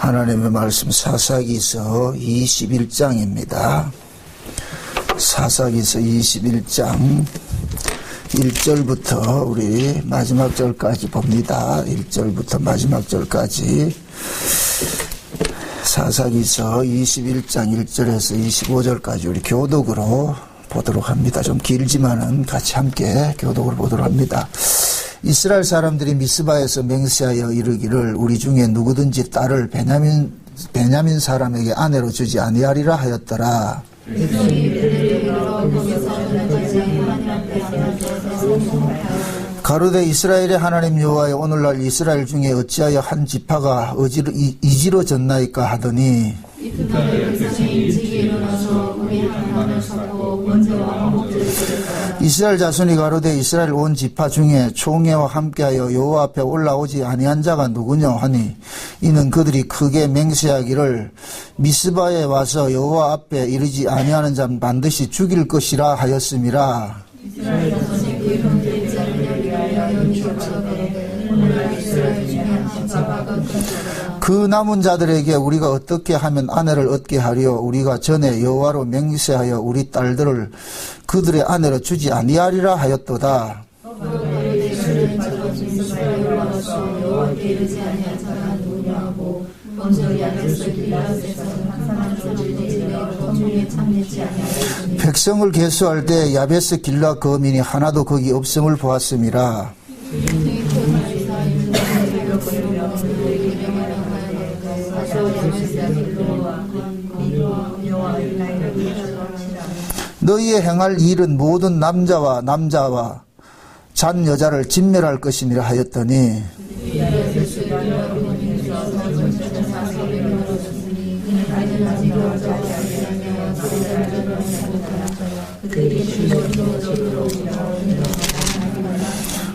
하나님의 말씀 사사기서 21장입니다. 사사기서 21장 1절부터 우리 마지막 절까지 봅니다. 1절부터 마지막 절까지 사사기서 21장 1절에서 25절까지 우리 교독으로 보도록 합니다. 좀 길지만은 같이 함께 교독을 보도록 합니다. 이스라엘 사람들이 미스바에서 맹세하여 이르기를 우리 중에 누구든지 딸을 베냐민 사람에게 아내로 주지 아니하리라 하였더라. 가로되 이스라엘의 하나님 여호와여 오늘날 이스라엘 중에 어찌하여 한 지파가 이지러졌나이까 하더니 이스라엘 자손이 가로되 이스라엘 온 지파 중에 총회와 함께하여 여호와 앞에 올라오지 아니한 자가 누구냐 하니 이는 그들이 크게 맹세하기를 미스바에 와서 여호와 앞에 이르지 아니하는 자는 반드시 죽일 것이라 하였음이라. 이스라엘 자손이 그 형제의 자를 위하여 그 남은 자들에게 우리가 어떻게 하면 아내를 얻게 하리요? 우리가 전에 여호와로 맹세하여 우리 딸들을 그들의 아내로 주지 아니하리라 하였도다. 백성을 계수할 때 야베스 길라 거민이 하나도 거기 없음을 보았음이라. 너희의 행할 일은 모든 남자와 잔 여자를 진멸할 것이니라 하였더니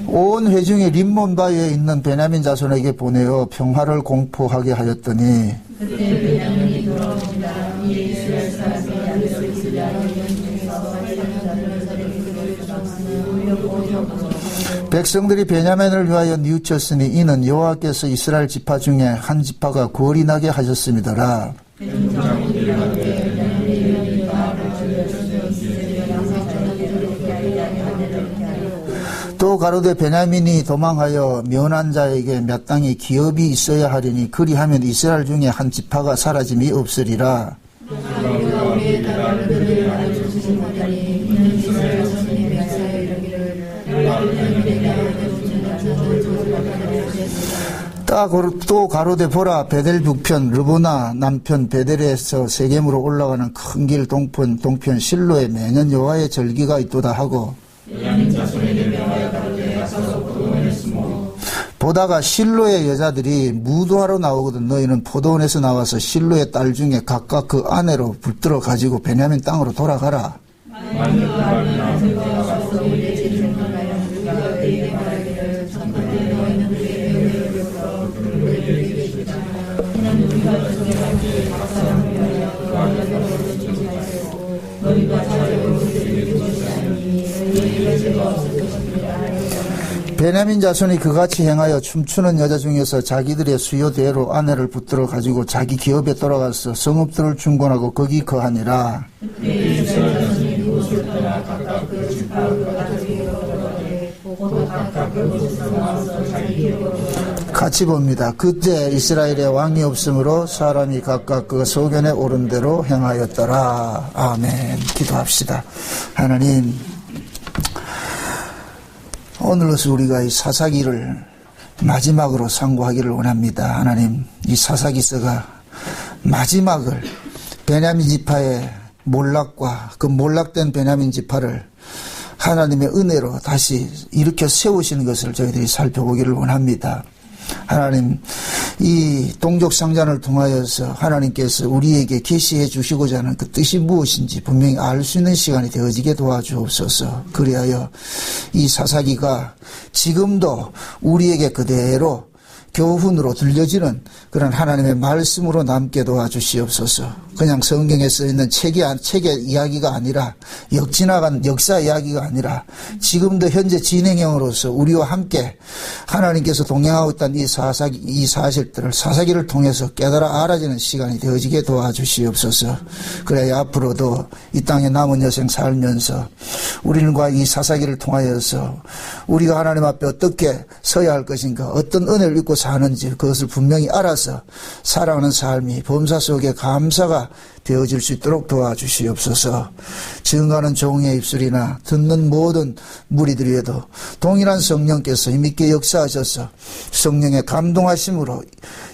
온 회중이 림몬 바위에 있는 베냐민 자손에게 보내어 평화를 공포하게 하였더니 백성들이 베냐민을 위하여 뉘우쳤으니 이는 여호와께서 이스라엘 지파 중에 한 지파가 궐이 나게 하셨음이더라. 또 가로되 베냐민이 도망하여 면한 자에게 몇 땅의 기업이 있어야 하리니 그리하면 이스라엘 중에 한 지파가 사라짐이 없으리라. 또 가로되 보라 베델 북편 르보나 남편 베델에서 세겜으로 올라가는 큰 길 동편 실로에 매년 여호와의 절기가 있도다 하고 보다가 실로의 여자들이 무도하러 나오거든. 너희는 포도원에서 나와서 실로의 딸 중에 각각 그 아내로 붙들어 가지고 베냐민 땅으로 돌아가라. 베냐민 자손이 그같이 행하여 춤추는 여자 중에서 자기들의 수요대로 아내를 붙들어 가지고 자기 기업에 돌아가서 성읍들을 중건하고 거기 거하니라. 같이 봅니다. 그때 이스라엘에 왕이 없으므로 사람이 각각 그 소견에 오른 대로 행하였더라. 아멘. 기도합시다. 하나님, 오늘로서 우리가 이 사사기를 마지막으로 상고하기를 원합니다. 하나님, 이 사사기서가 마지막을 베냐민 지파의 몰락과 그 몰락된 베냐민 지파를 하나님의 은혜로 다시 일으켜 세우시는 것을 저희들이 살펴보기를 원합니다. 하나님, 이 동족상잔을 통하여서 하나님께서 우리에게 계시해 주시고자 하는 그 뜻이 무엇인지 분명히 알 수 있는 시간이 되어지게 도와주옵소서. 그리하여 이 사사기가 지금도 우리에게 그대로 교훈으로 들려지는 그런 하나님의 말씀으로 남게 도와주시옵소서. 그냥 성경에 써있는 책의 이야기가 아니라 역지나간 역사 이야기가 아니라 지금도 현재 진행형으로서 우리와 함께 하나님께서 동행하고 있다는 이 사실들을 사사기를 통해서 깨달아 알아지는 시간이 되어지게 도와주시옵소서. 그래야 앞으로도 이 땅에 남은 여생 살면서 우리는과 이 사사기를 통하여서 우리가 하나님 앞에 어떻게 서야 할 것인가, 어떤 은혜를 입고 사는지 그것을 분명히 알아서 살아가는 삶이 범사 속에 감사가 되어질 수 있도록 도와주시옵소서. 증거하는 종의 입술이나 듣는 모든 무리들에도 동일한 성령께서 힘있게 역사하셔서 성령의 감동하심으로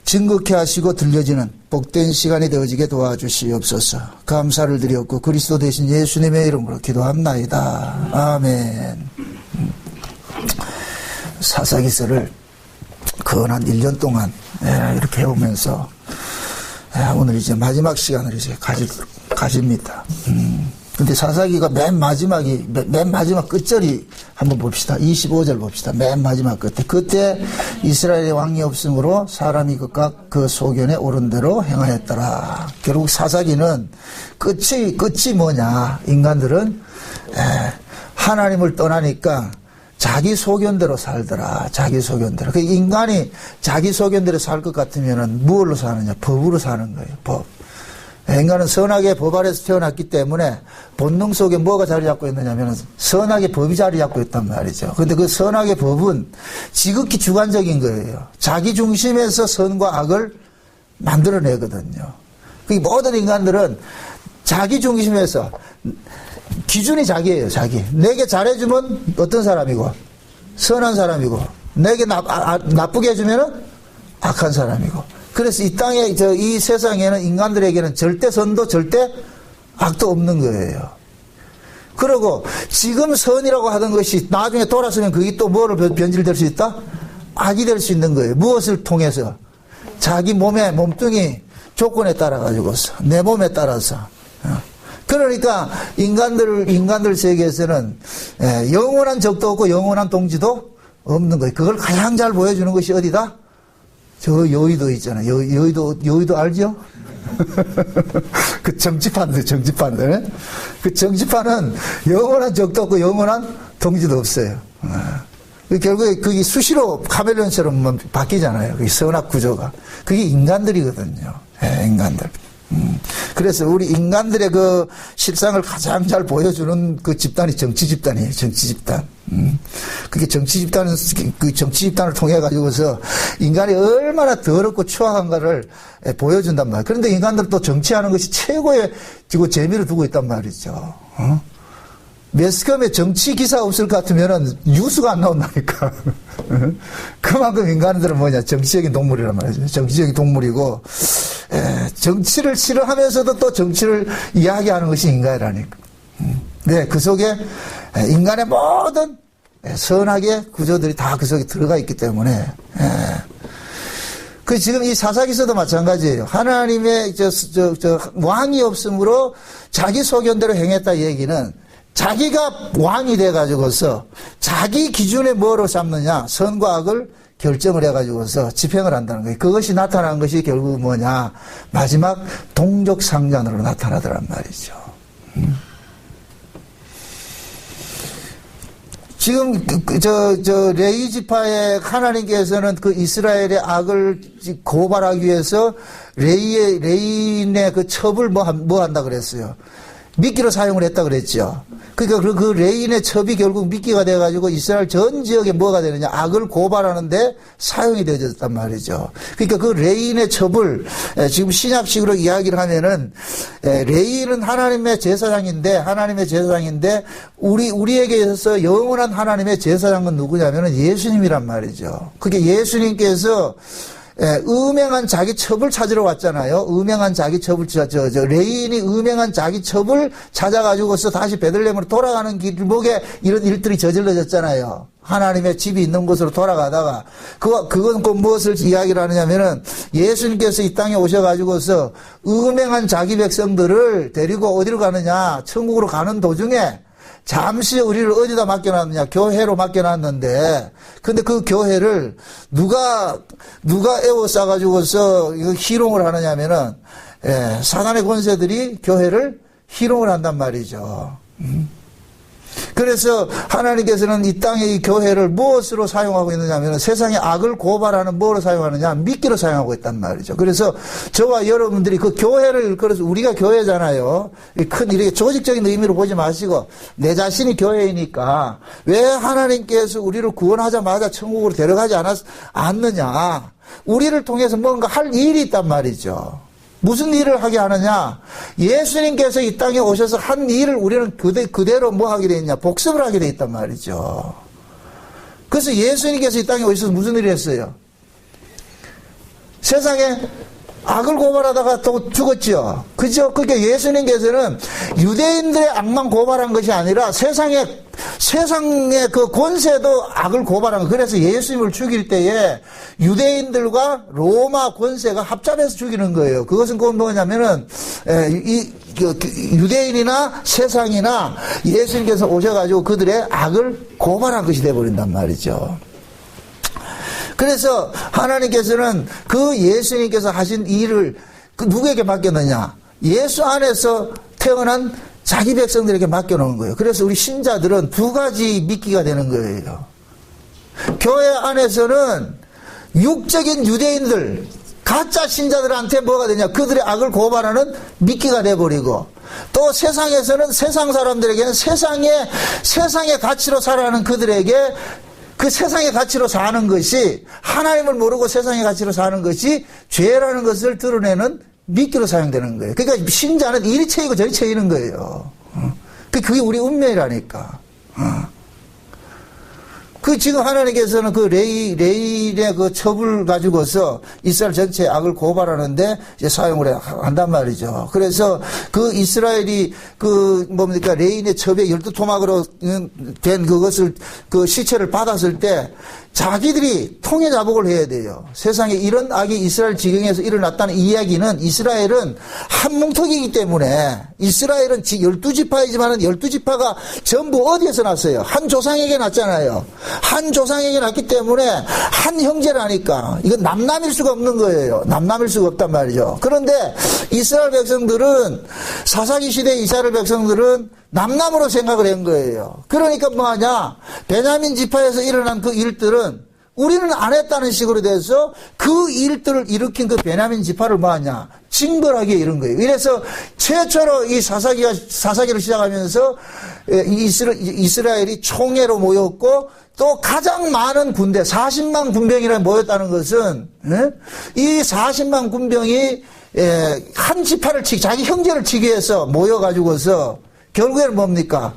증거케 하시고 들려지는 복된 시간이 되어지게 도와주시옵소서. 감사를 드렸고 그리스도 대신 예수님의 이름으로 기도합나이다. 아멘. 사사기서를 거한 1년 동안 이렇게 해오면서 오늘 이제 마지막 시간을 이제 가집니다. 근데 사사기가 맨 마지막 끝절이 한번 봅시다. 25절 봅시다. 맨 마지막 그때 이스라엘의 왕이 없으므로 사람이 각각 그 소견에 오른 대로 행하였더라. 결국 사사기는 끝이 뭐냐. 인간들은 하나님을 떠나니까 자기 소견대로 살더라. 자기 소견대로. 그 인간이 자기 소견대로 살 것 같으면은 무엇로 사느냐? 법으로 사는 거예요. 법. 인간은 선악의 법 아래서 태어났기 때문에 본능 속에 뭐가 자리 잡고 있느냐면 선악의 법이 자리 잡고 있단 말이죠. 그런데 그 선악의 법은 지극히 주관적인 거예요. 자기 중심에서 선과 악을 만들어내거든요. 그 모든 인간들은 자기 중심에서 기준이 자기예요. 자기. 내게 잘해주면 어떤 사람이고 선한 사람이고 내게 나쁘게 해주면 악한 사람이고. 그래서 이 땅에 이 세상에는 인간들에게는 절대 선도 절대 악도 없는 거예요. 그리고 지금 선이라고 하던 것이 나중에 돌아서면 그게 또 뭐로 변질될 수 있다? 악이 될 수 있는 거예요. 무엇을 통해서? 자기 몸의 몸뚱이 조건에 따라 가지고서 내 몸에 따라서. 그러니까 인간들 세계에서는 영원한 적도 없고 영원한 동지도 없는 거예요. 그걸 가장 잘 보여주는 것이 어디다? 저 여의도 있잖아요. 여의도 알죠? 그 정치판들. 그 정치판은 영원한 적도 없고 영원한 동지도 없어요. 결국에 그게 수시로 카멜레온처럼 바뀌잖아요. 그 선악 구조가. 그게 인간들이거든요. 인간들. 그래서 우리 인간들의 그 실상을 가장 잘 보여주는 그 집단이 정치 집단이에요. 정치 집단. 그게 정치 집단을 통해 가지고서 인간이 얼마나 더럽고 추악한가를 보여준단 말이에요. 그런데 인간들은 또 정치하는 것이 최고의 재미를 두고 있단 말이죠. 매스컴에 정치 기사 없을 것 같으면은 뉴스가 안 나온다니까. 그만큼 인간들은 뭐냐, 정치적인 동물이란 말이죠. 정치적인 동물이고, 정치를 싫어하면서도 또 정치를 이야기하는 것이 인간이라니까. 네, 그 속에 인간의 모든 선악의 구조들이 다 그 속에 들어가 있기 때문에, 그 지금 이 사사기서도 마찬가지예요. 하나님의 왕이 없으므로 자기 소견대로 행했다 얘기는 자기가 왕이 돼가지고서 자기 기준에 뭐로 삼느냐, 선과 악을 결정을 해가지고서 집행을 한다는 거예요. 그것이 나타난 것이 결국 뭐냐, 마지막 동족상잔으로 나타나더란 말이죠. 지금 레위 지파의 하나님께서는 그 이스라엘의 악을 고발하기 위해서 레위인의 그 첩을 뭐 한다 그랬어요. 미끼로 사용을 했다 그랬죠. 그러니까 그 레인의 첩이 결국 미끼가 돼가지고 이스라엘 전 지역에 뭐가 되느냐, 악을 고발하는데 사용이 되어졌단 말이죠. 그러니까 그 레인의 첩을 지금 신약식으로 이야기를 하면은 레인은 하나님의 제사장인데 우리에게 있어서 영원한 하나님의 제사장은 누구냐면은 예수님이란 말이죠. 그게 예수님께서 음행한 자기 첩을 찾으러 왔잖아요. 음행한 자기 첩을 레인이 음행한 자기 첩을 찾아가지고서 다시 베들레헴으로 돌아가는 길목에 이런 일들이 저질러졌잖아요. 하나님의 집이 있는 곳으로 돌아가다가 그건 꼭 무엇을 이야기를 하느냐면은 예수님께서 이 땅에 오셔가지고서 음행한 자기 백성들을 데리고 어디로 가느냐, 천국으로 가는 도중에 잠시 우리를 어디다 맡겨놨느냐? 교회로 맡겨놨는데, 근데 그 교회를 누가 에워싸가지고서 이거 희롱을 하느냐면은, 사단의 권세들이 교회를 희롱을 한단 말이죠. 그래서 하나님께서는 이 땅의 이 교회를 무엇으로 사용하고 있느냐면 세상의 악을 고발하는 뭐로 사용하느냐? 미끼로 사용하고 있단 말이죠. 그래서 저와 여러분들이 그 교회를, 그래서 우리가 교회잖아요. 큰 이렇게 조직적인 의미로 보지 마시고 내 자신이 교회이니까 왜 하나님께서 우리를 구원하자마자 천국으로 데려가지 않느냐? 우리를 통해서 뭔가 할 일이 있단 말이죠. 무슨 일을 하게 하느냐? 예수님께서 이 땅에 오셔서 한 일을 우리는 그대로 뭐 하게 돼 있냐? 복습을 하게 돼 있단 말이죠. 그래서 예수님께서 이 땅에 오셔서 무슨 일을 했어요? 세상에 악을 고발하다가 또 죽었죠. 그죠? 그러니까 예수님께서는 유대인들의 악만 고발한 것이 아니라 세상의 그 권세도 악을 고발한 거. 그래서 예수님을 죽일 때에 유대인들과 로마 권세가 합작해서 죽이는 거예요. 그것은 뭐냐면은 유대인이나 세상이나 예수님께서 오셔가지고 그들의 악을 고발한 것이 되어버린단 말이죠. 그래서 하나님께서는 그 예수님께서 하신 일을 누구에게 맡겼느냐? 예수 안에서 태어난 자기 백성들에게 맡겨놓은 거예요. 그래서 우리 신자들은 두 가지 미끼가 되는 거예요. 교회 안에서는 육적인 유대인들, 가짜 신자들한테 뭐가 되냐? 그들의 악을 고발하는 미끼가 돼버리고, 또 세상에서는 세상 사람들에게는 세상의 가치로 살아가는 그들에게 그 세상의 가치로 사는 것이, 하나님을 모르고 세상의 가치로 사는 것이 죄라는 것을 드러내는 미끼로 사용되는 거예요. 그러니까 신자는 이리 채이고 저리 채이는 거예요. 그게 우리 운명이라니까. 그 지금 하나님께서는 그 레일의 그 첩을 가지고서 이스라엘 전체의 악을 고발하는데 이제 사용을 한단 말이죠. 그래서 그 이스라엘이 그 뭡니까 레인의 첩에 12토막으로 된 그것을 그 시체를 받았을 때 자기들이 통해 자복을 해야 돼요. 세상에 이런 악이 이스라엘 지경에서 일어났다는 이야기는, 이스라엘은 한 뭉텅이기 때문에, 이스라엘은 12지파이지만 12지파가 전부 어디에서 났어요? 한 조상에게 났잖아요. 한 조상에게 났기 때문에 한 형제라니까 이건 남남일 수가 없는 거예요. 남남일 수가 없단 말이죠. 그런데 이스라엘 백성들은, 사사기 시대 이스라엘 백성들은 남남으로 생각을 한 거예요. 그러니까 뭐하냐? 베냐민 지파에서 일어난 그 일들은 우리는 안 했다는 식으로 돼서 그 일들을 일으킨 그 베냐민 지파를 뭐하냐? 징벌하기에 이런 거예요. 이래서 최초로 이 사사기를 시작하면서 이스라엘이 총회로 모였고, 또 가장 많은 군대 40만 군병이나 모였다는 것은 이 40만 군병이 한 지파를 자기 형제를 치기 위해서 모여가지고서 결국에는 뭡니까?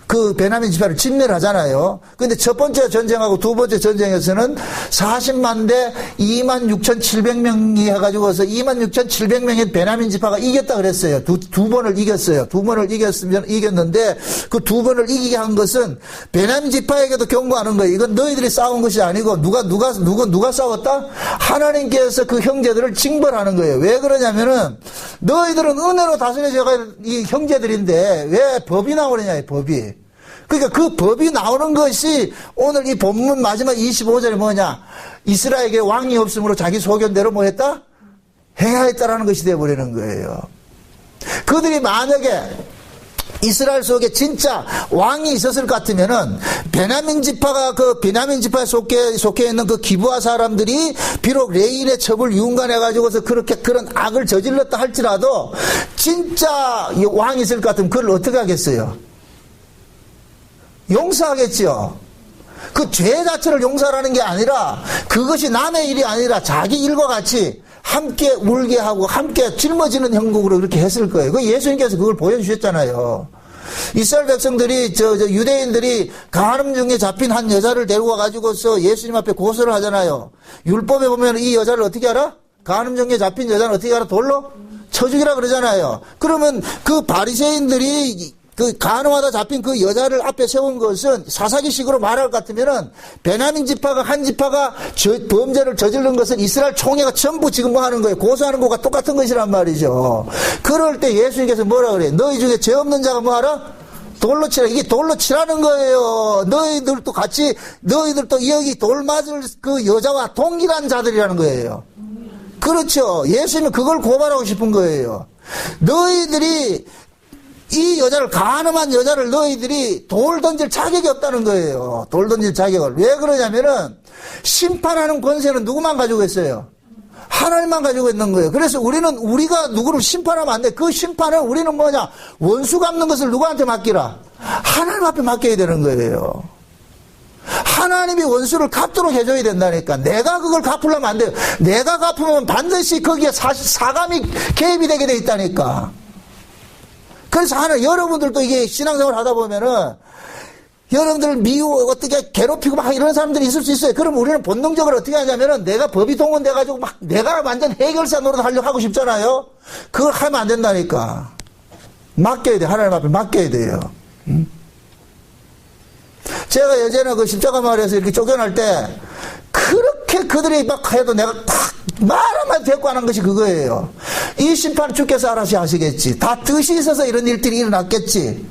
그 베냐민 지파를 진멸 하잖아요. 근데 첫 번째 전쟁하고 두 번째 전쟁에서는 40만 대 26,700명이 해가지고서 26,700명의 베냐민 지파가 이겼다 그랬어요. 두 번을 이겼어요. 두 번을 이겼는데 그 두 번을 이기게 한 것은 베냐민 지파에게도 경고하는 거예요. 이건 너희들이 싸운 것이 아니고 누가 싸웠다? 하나님께서 그 형제들을 징벌하는 거예요. 왜 그러냐면은 너희들은 은혜로 다스려져가 이 형제들인데 왜 법이 나오느냐, 이 법이. 그러니까 그 법이 나오는 것이 오늘 이 본문 마지막 25절에 뭐냐? 이스라엘에게 왕이 없으므로 자기 소견대로 뭐 했다? 행하였다라는 것이 되어버리는 거예요. 그들이 만약에 이스라엘 속에 진짜 왕이 있었을 것 같으면은 베냐민 지파에 속해 있는 그 기브아 사람들이 비록 레인의 첩을 유un간해가지고서 그런 악을 저질렀다 할지라도 진짜 왕이 있을 것 같으면 그걸 어떻게 하겠어요? 용서하겠죠. 그 죄 자체를 용서하라는 게 아니라, 그것이 남의 일이 아니라 자기 일과 같이 함께 울게 하고 함께 짊어지는 형국으로 그렇게 했을 거예요. 그 예수님께서 그걸 보여주셨잖아요. 이스라엘 백성들이 유대인들이 간음 중에 잡힌 한 여자를 데리고 와가지고서 예수님 앞에 고소를 하잖아요. 율법에 보면 이 여자를 어떻게 알아? 간음 중에 잡힌 여자는 어떻게 알아? 돌로 쳐 죽이라 그러잖아요. 그러면 그 바리새인들이 그 간음하다 잡힌 그 여자를 앞에 세운 것은 사사기식으로 말할 것 같으면은 베냐민 지파가 한 지파가 범죄를 저지른 것은 이스라엘 총회가 전부 지금 뭐 하는 거예요? 고소하는 것과 똑같은 것이란 말이죠. 그럴 때 예수님께서 뭐라 그래요? 너희 중에 죄 없는 자가 뭐 하라? 돌로 치라. 이게 돌로 치라는 거예요. 너희들도 같이, 너희들도 여기 돌 맞을 그 여자와 동일한 자들이라는 거예요. 그렇죠. 예수님은 그걸 고발하고 싶은 거예요. 너희들이 이 여자를, 가늠한 여자를 너희들이 돌 던질 자격이 없다는 거예요. 돌 던질 자격을. 왜 그러냐면은 심판하는 권세는 누구만 가지고 있어요? 하나님만 가지고 있는 거예요. 그래서 우리가 누구를 심판하면 안 돼. 그 심판은 우리는 뭐냐? 원수 갚는 것을 누구한테 맡기라? 하나님 앞에 맡겨야 되는 거예요. 하나님이 원수를 갚도록 해줘야 된다니까. 내가 그걸 갚으려면 안 돼요. 내가 갚으면 반드시 거기에 사감이 개입이 되게 돼 있다니까. 그래서 여러분들도 이게 신앙생활 하다 보면은 여러분들 미워, 어떻게 괴롭히고 막 이런 사람들이 있을 수 있어요. 그럼 우리는 본능적으로 어떻게 하냐면은 내가 법이 동원돼가지고 막 내가 완전 해결사 노릇 하려고 하고 싶잖아요. 그걸 하면 안 된다니까. 맡겨야 돼. 하나님 앞에 맡겨야 돼요. 제가 예전에 그 십자가 마을에서 이렇게 쫓겨날 때 그렇게 그들이 막 해도 내가 딱 말 한마디 대꾸 안 한 것이 그거예요. 이 심판 주께서 알아서 하시겠지. 다 뜻이 있어서 이런 일들이 일어났겠지.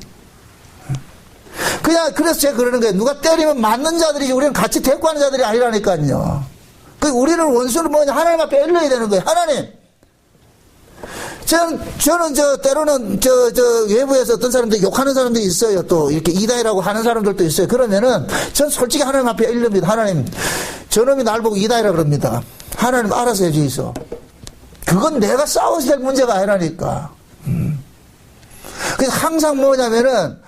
그래서 제가 그러는 거예요. 누가 때리면 맞는 자들이지 우리는 같이 대꾸하는 자들이 아니라니까요. 우리는 원수는 뭐냐? 하나님 앞에 일러야 되는 거예요. 하나님. 저는 때로는 외부에서 어떤 사람들 욕하는 사람들이 있어요. 또 이렇게 이다이라고 하는 사람들도 있어요. 그러면은 전 솔직히 하나님 앞에 일릅니다. 하나님, 저놈이 날 보고 이다이라 그럽니다. 하나님 알아서 해주이소. 그건 내가 싸워야 될 문제가 아니라니까. 그래서 항상 뭐냐면은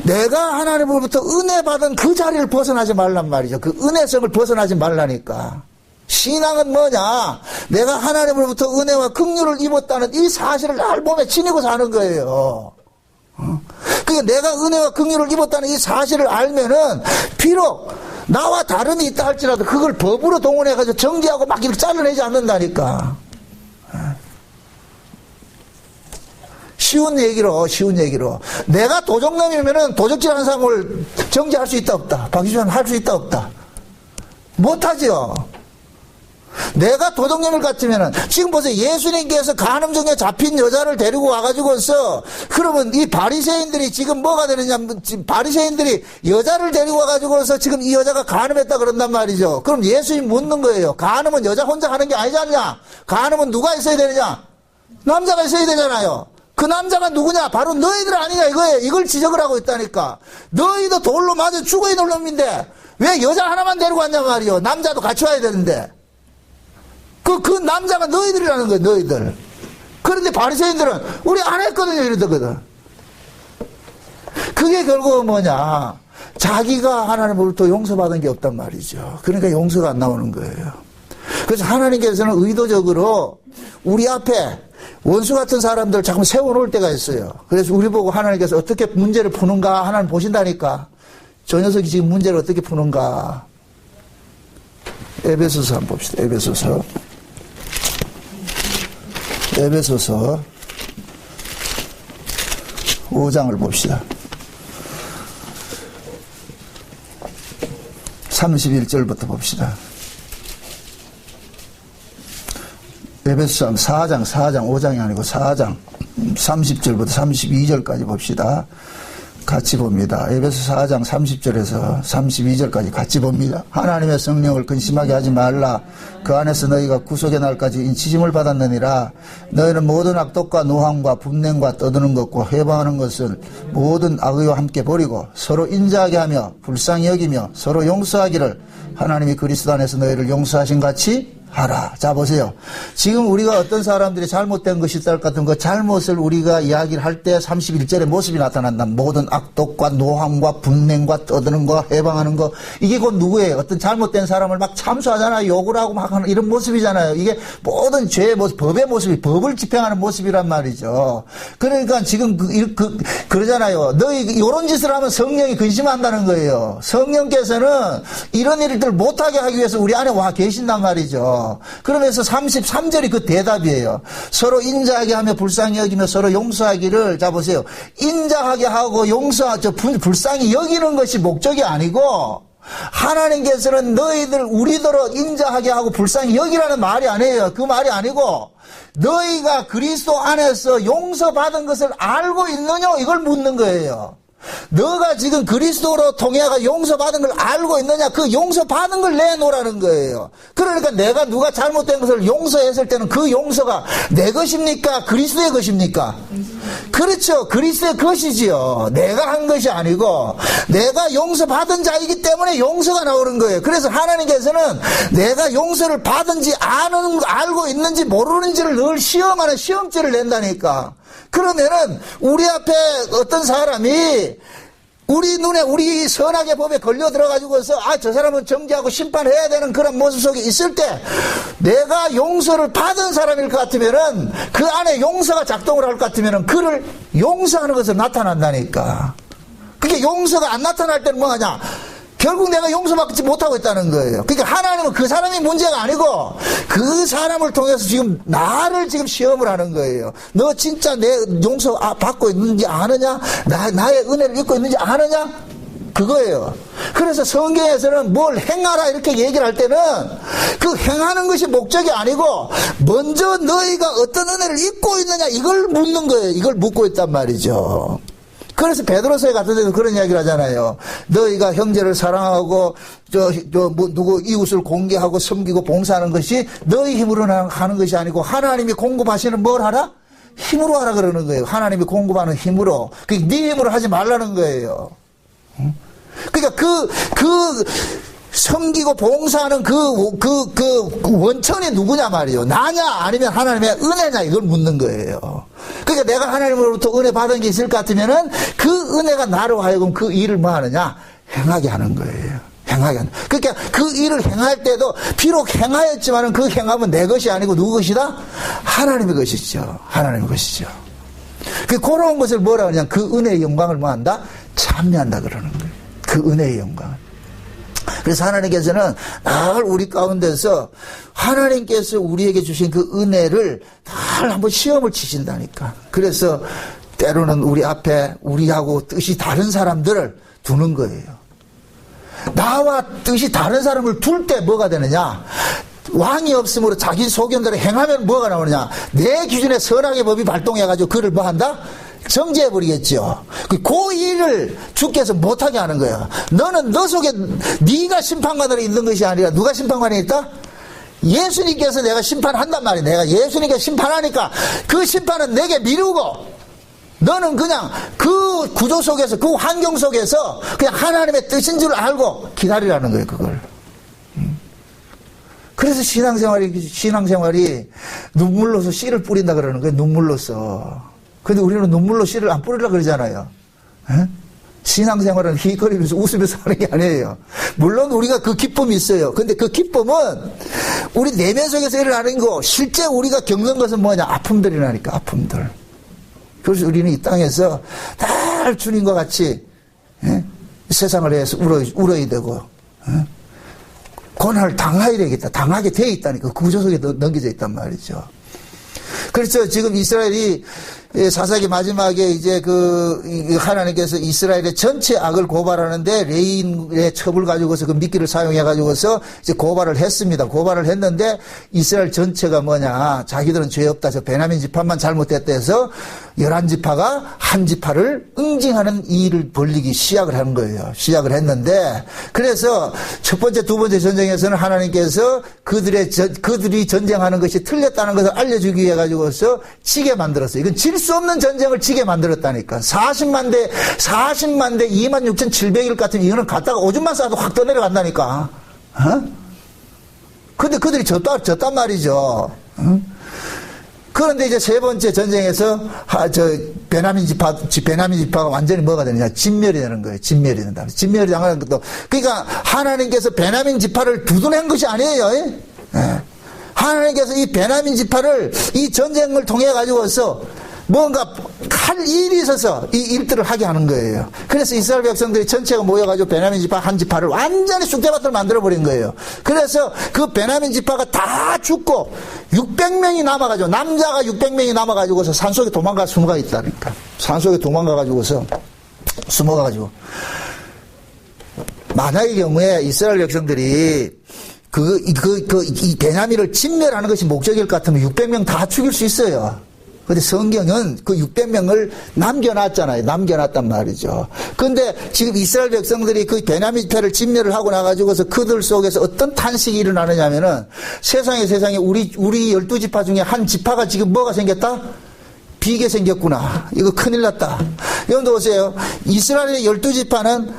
내가 하나님으로부터 은혜 받은 그 자리를 벗어나지 말란 말이죠. 그 은혜성을 벗어나지 말라니까. 신앙은 뭐냐? 내가 하나님으로부터 은혜와 긍휼을 입었다는 이 사실을 날 몸에 지니고 사는 거예요. 그러니까 내가 은혜와 긍휼을 입었다는 이 사실을 알면은 비록 나와 다름이 있다 할지라도 그걸 법으로 동원해가지고 정죄하고 막 이렇게 잘라내지 않는다니까. 쉬운 얘기로. 내가 도적놈이면은 도적질하는 사람을 정죄할 수 있다 없다? 박희준 할 수 있다 없다? 못하죠. 내가 도둑놈을 같으면은, 지금 보세요. 예수님께서 간음중에 잡힌 여자를 데리고 와가지고서, 그러면 이 바리새인들이 지금 뭐가 되느냐, 바리새인들이 여자를 데리고 와가지고서 지금 이 여자가 간음했다 그런단 말이죠. 그럼 예수님 묻는 거예요. 간음은 여자 혼자 하는 게 아니지 않냐? 간음은 누가 있어야 되느냐? 남자가 있어야 되잖아요. 그 남자가 누구냐? 바로 너희들 아니냐 이거예요. 이걸 지적을 하고 있다니까. 너희도 돌로 맞아 죽어야 될 놈인데, 왜 여자 하나만 데리고 왔냐 말이요. 남자도 같이 와야 되는데. 그 남자가 너희들이라는 거예요, 너희들. 그런데 바리새인들은 우리 안 했거든요, 이러거든. 그게 결국은 뭐냐? 자기가 하나님으로부터 용서받은 게 없단 말이죠. 그러니까 용서가 안 나오는 거예요. 그래서 하나님께서는 의도적으로 우리 앞에 원수 같은 사람들 자꾸 세워놓을 때가 있어요. 그래서 우리 보고 하나님께서 어떻게 문제를 푸는가 하나님 보신다니까. 저 녀석이 지금 문제를 어떻게 푸는가. 에베소서 한번 봅시다. 에베소서 5장을 봅시다. 31절부터 봅시다. 에베소서 4장, 5장이 아니고 4장 30절부터 32절까지 봅시다. 같이 봅니다. 에베소 4장 30절에서 32절까지 같이 봅니다. 하나님의 성령을 근심하게 하지 말라. 그 안에서 너희가 구속의 날까지 인치심을 받았느니라. 너희는 모든 악독과 노함과 분냉과 떠드는 것과 해방하는 것을 모든 악의와 함께 버리고 서로 인자하게 하며 불쌍히 여기며 서로 용서하기를 하나님이 그리스도 안에서 너희를 용서하신 같이 하라. 자, 보세요. 지금 우리가 어떤 사람들이 잘못된 것이 있다 같은 그 잘못을 우리가 이야기를 할 때 31절의 모습이 나타난다. 모든 악독과 노함과 분냉과 떠드는 거, 해방하는 거. 이게 곧 누구예요? 어떤 잘못된 사람을 막 참수하잖아요. 욕을 하고 막 하는 이런 모습이잖아요. 이게 모든 죄의 모습, 법의 모습이, 법을 집행하는 모습이란 말이죠. 그러니까 지금 그러잖아요. 너희 이런 짓을 하면 성령이 근심한다는 거예요. 성령께서는 이런 일들 못하게 하기 위해서 우리 안에 와 계신단 말이죠. 그러면서 33절이 그 대답이에요. 서로 인자하게 하며 불쌍히 여기며 서로 용서하기를. 자, 보세요. 인자하게 하고 불쌍히 여기는 것이 목적이 아니고 하나님께서는 너희들 우리더러 인자하게 하고 불쌍히 여기라는 말이 아니에요. 그 말이 아니고 너희가 그리스도 안에서 용서받은 것을 알고 있느냐 이걸 묻는 거예요. 너가 지금 그리스도로 통해가 용서받은 걸 알고 있느냐? 그 용서받은 걸 내놓으라는 거예요. 그러니까 내가 누가 잘못된 것을 용서했을 때는 그 용서가 내 것입니까? 그리스도의 것입니까? 그렇죠. 그리스도의 것이지요. 내가 한 것이 아니고 내가 용서받은 자이기 때문에 용서가 나오는 거예요. 그래서 하나님께서는 내가 용서를 받은지 알고 있는지 모르는지를 늘 시험하는 시험지를 낸다니까. 그러면은 우리 앞에 어떤 사람이 우리 눈에 우리 선악의 법에 걸려 들어가지고서 저 사람은 정죄하고 심판해야 되는 그런 모습 속에 있을 때 내가 용서를 받은 사람일 것 같으면은 그 안에 용서가 작동을 할 것 같으면은 그를 용서하는 것으로 나타난다니까. 그게 용서가 안 나타날 때는 뭐하냐? 결국 내가 용서받지 못하고 있다는 거예요. 그러니까 하나님은 그 사람이 문제가 아니고 그 사람을 통해서 지금 나를 지금 시험을 하는 거예요. 너 진짜 내 용서 받고 있는지 아느냐? 나의 은혜를 입고 있는지 아느냐? 그거예요. 그래서 성경에서는 뭘 행하라 이렇게 얘기를 할 때는 그 행하는 것이 목적이 아니고 먼저 너희가 어떤 은혜를 입고 있느냐 이걸 묻는 거예요. 이걸 묻고 있단 말이죠. 그래서 베드로서에 같은 데도 그런 이야기를 하잖아요. 너희가 형제를 사랑하고 누구 이웃을 공개하고 섬기고 봉사하는 것이 너희 힘으로 하는 것이 아니고 하나님이 공급하시는 뭘 하라? 힘으로 하라 그러는 거예요. 하나님이 공급하는 힘으로. 그러니까 네 힘으로 하지 말라는 거예요. 그러니까 그 섬기고 봉사하는 그 원천이 누구냐 말이에요. 나냐 아니면 하나님의 은혜냐 이걸 묻는 거예요. 그러니까 내가 하나님으로부터 은혜 받은 게 있을 것 같으면은 그 은혜가 나로 하여금 그 일을 뭐 하느냐? 행하게 하는 거예요. 행하게 하는. 그러니까 그 일을 행할 때도 비록 행하였지만은 그 행함은 내 것이 아니고 누구 것이다? 하나님의 것이죠. 하나님의 것이죠. 그런 것을 뭐라 하냐? 그 은혜의 영광을 뭐 한다? 참여한다 그러는 거예요. 그 은혜의 영광을. 그래서 하나님께서는 늘 우리 가운데서 하나님께서 우리에게 주신 그 은혜를 늘 한번 시험을 치신다니까. 그래서 때로는 우리 앞에 우리하고 뜻이 다른 사람들을 두는 거예요. 나와 뜻이 다른 사람을 둘 때 뭐가 되느냐? 왕이 없으므로 자기 소견대로 행하면 뭐가 나오느냐? 내 기준에 선악의 법이 발동해가지고 그를 뭐 한다? 정죄해버리겠죠. 그 일을 주께서 못하게 하는 거예요. 너는 너 속에 네가 심판관으로 있는 것이 아니라 누가 심판관에 있다? 예수님께서 내가 심판한단 말이야. 내가 예수님께 심판하니까 그 심판은 내게 미루고 너는 그냥 그 구조 속에서 그 환경 속에서 그냥 하나님의 뜻인 줄 알고 기다리라는 거예요. 그걸. 그래서 신앙생활이 눈물로서 씨를 뿌린다 그러는 거예요. 눈물로서. 근데 우리는 눈물로 씨를 안 뿌리려고 그러잖아요. 에? 신앙생활은 히익거리면서 웃으면서 하는 게 아니에요. 물론 우리가 그 기쁨이 있어요. 근데 그 기쁨은 우리 내면 속에서 일어나는 거, 실제 우리가 겪는 것은 뭐냐? 아픔들이라니까, 아픔들. 그래서 우리는 이 땅에서 늘 주님과 같이 세상을 위해서 울어야 되고 고난을 당해야 되겠다. 당하게 돼 있다니까. 그 구조 속에 넘겨져 있단 말이죠. 그렇죠. 지금 이스라엘이 사사기 마지막에 이제 하나님께서 이스라엘의 전체 악을 고발하는데 레인의 첩을 가지고서 그 미끼를 사용해 가지고서 이제 고발을 했습니다. 고발을 했는데 이스라엘 전체가 뭐냐? 자기들은 죄 없다. 저 베냐민 지파만 잘못됐다 해서 11지파가 한 지파를 응징하는 일을 벌리기 시작을 한 거예요. 시작을 했는데 그래서 첫 번째, 두 번째 전쟁에서는 하나님께서 그들이 전쟁하는 것이 틀렸다는 것을 알려주기 위해 가지고서 지게 만들었어요. 이건 질 수 없는 전쟁을 지게 만들었다니까. 40만 대 26,700일 같은 이거는 갔다가 오줌만 싸도 확 떠내려간다니까. 근데 그들이 졌단 말이죠. 그런데 이제 세 번째 전쟁에서 베냐민 지파가 완전히 뭐가 되느냐? 진멸이 되는 거예요. 진멸이 된다. 진멸이 당하는 것도. 그러니까 하나님께서 베냐민 지파를 두둔한 것이 아니에요. 예. 하나님께서 이 베냐민 지파를 이 전쟁을 통해 가지고서 뭔가 할 일이 있어서 이 일들을 하게 하는 거예요. 그래서 이스라엘 백성들이 전체가 모여가지고 베냐민 지파 한 지파를 완전히 쑥대밭을 만들어버린 거예요. 그래서 그 베냐민 지파가 다 죽고 600명이 남아가지고 남자가 600명이 남아가지고서 산속에 숨어가 있다니까. 산속에 도망가가지고서 숨어가가지고 만약의 경우에 이스라엘 백성들이 이 베냐민을 진멸하는 것이 목적일 것 같으면 600명 다 죽일 수 있어요. 근데 성경은 그 600명을 남겨놨잖아요. 남겨놨단 말이죠. 근데 지금 이스라엘 백성들이 그 베냐민 지파를 진멸을 하고 나가지고서 그들 속에서 어떤 탄식이 일어나느냐면은 세상에 우리 12지파 중에 한 지파가 지금 뭐가 생겼다? 비게 생겼구나. 이거 큰일 났다. 여러분들 보세요. 이스라엘의 12지파는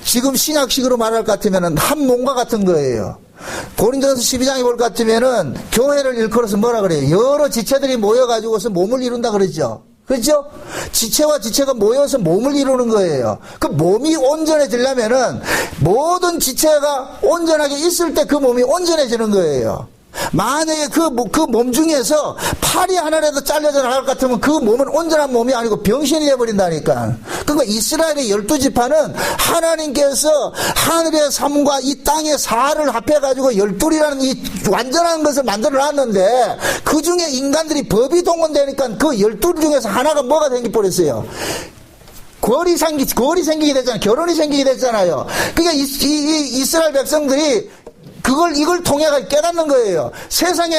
지금 신약식으로 말할 것 같으면은 한 몸과 같은 거예요. 고린도전서 12장에 볼 것 같으면은 교회를 일컬어서 뭐라 그래요? 여러 지체들이 모여가지고서 몸을 이룬다 그러죠. 그렇죠? 지체와 지체가 모여서 몸을 이루는 거예요. 그 몸이 온전해지려면은 모든 지체가 온전하게 있을 때 그 몸이 온전해지는 거예요. 만약에 그 몸 중에서 팔이 하나라도 잘려져 나갈 것 같으면 그 몸은 온전한 몸이 아니고 병신이 되어버린다니까. 그러니까 이스라엘의 12지파는 하나님께서 하늘의 삶과 이 땅의 사를 합해가지고 12이라는 이 완전한 것을 만들어 놨는데 그 중에 인간들이 법이 동원되니까 그 12 중에서 하나가 뭐가 생겨버렸어요? 거리 생기게 됐잖아요. 결혼이 생기게 됐잖아요. 그러니까 이스라엘 백성들이 이걸 통해 깨닫는 거예요. 세상에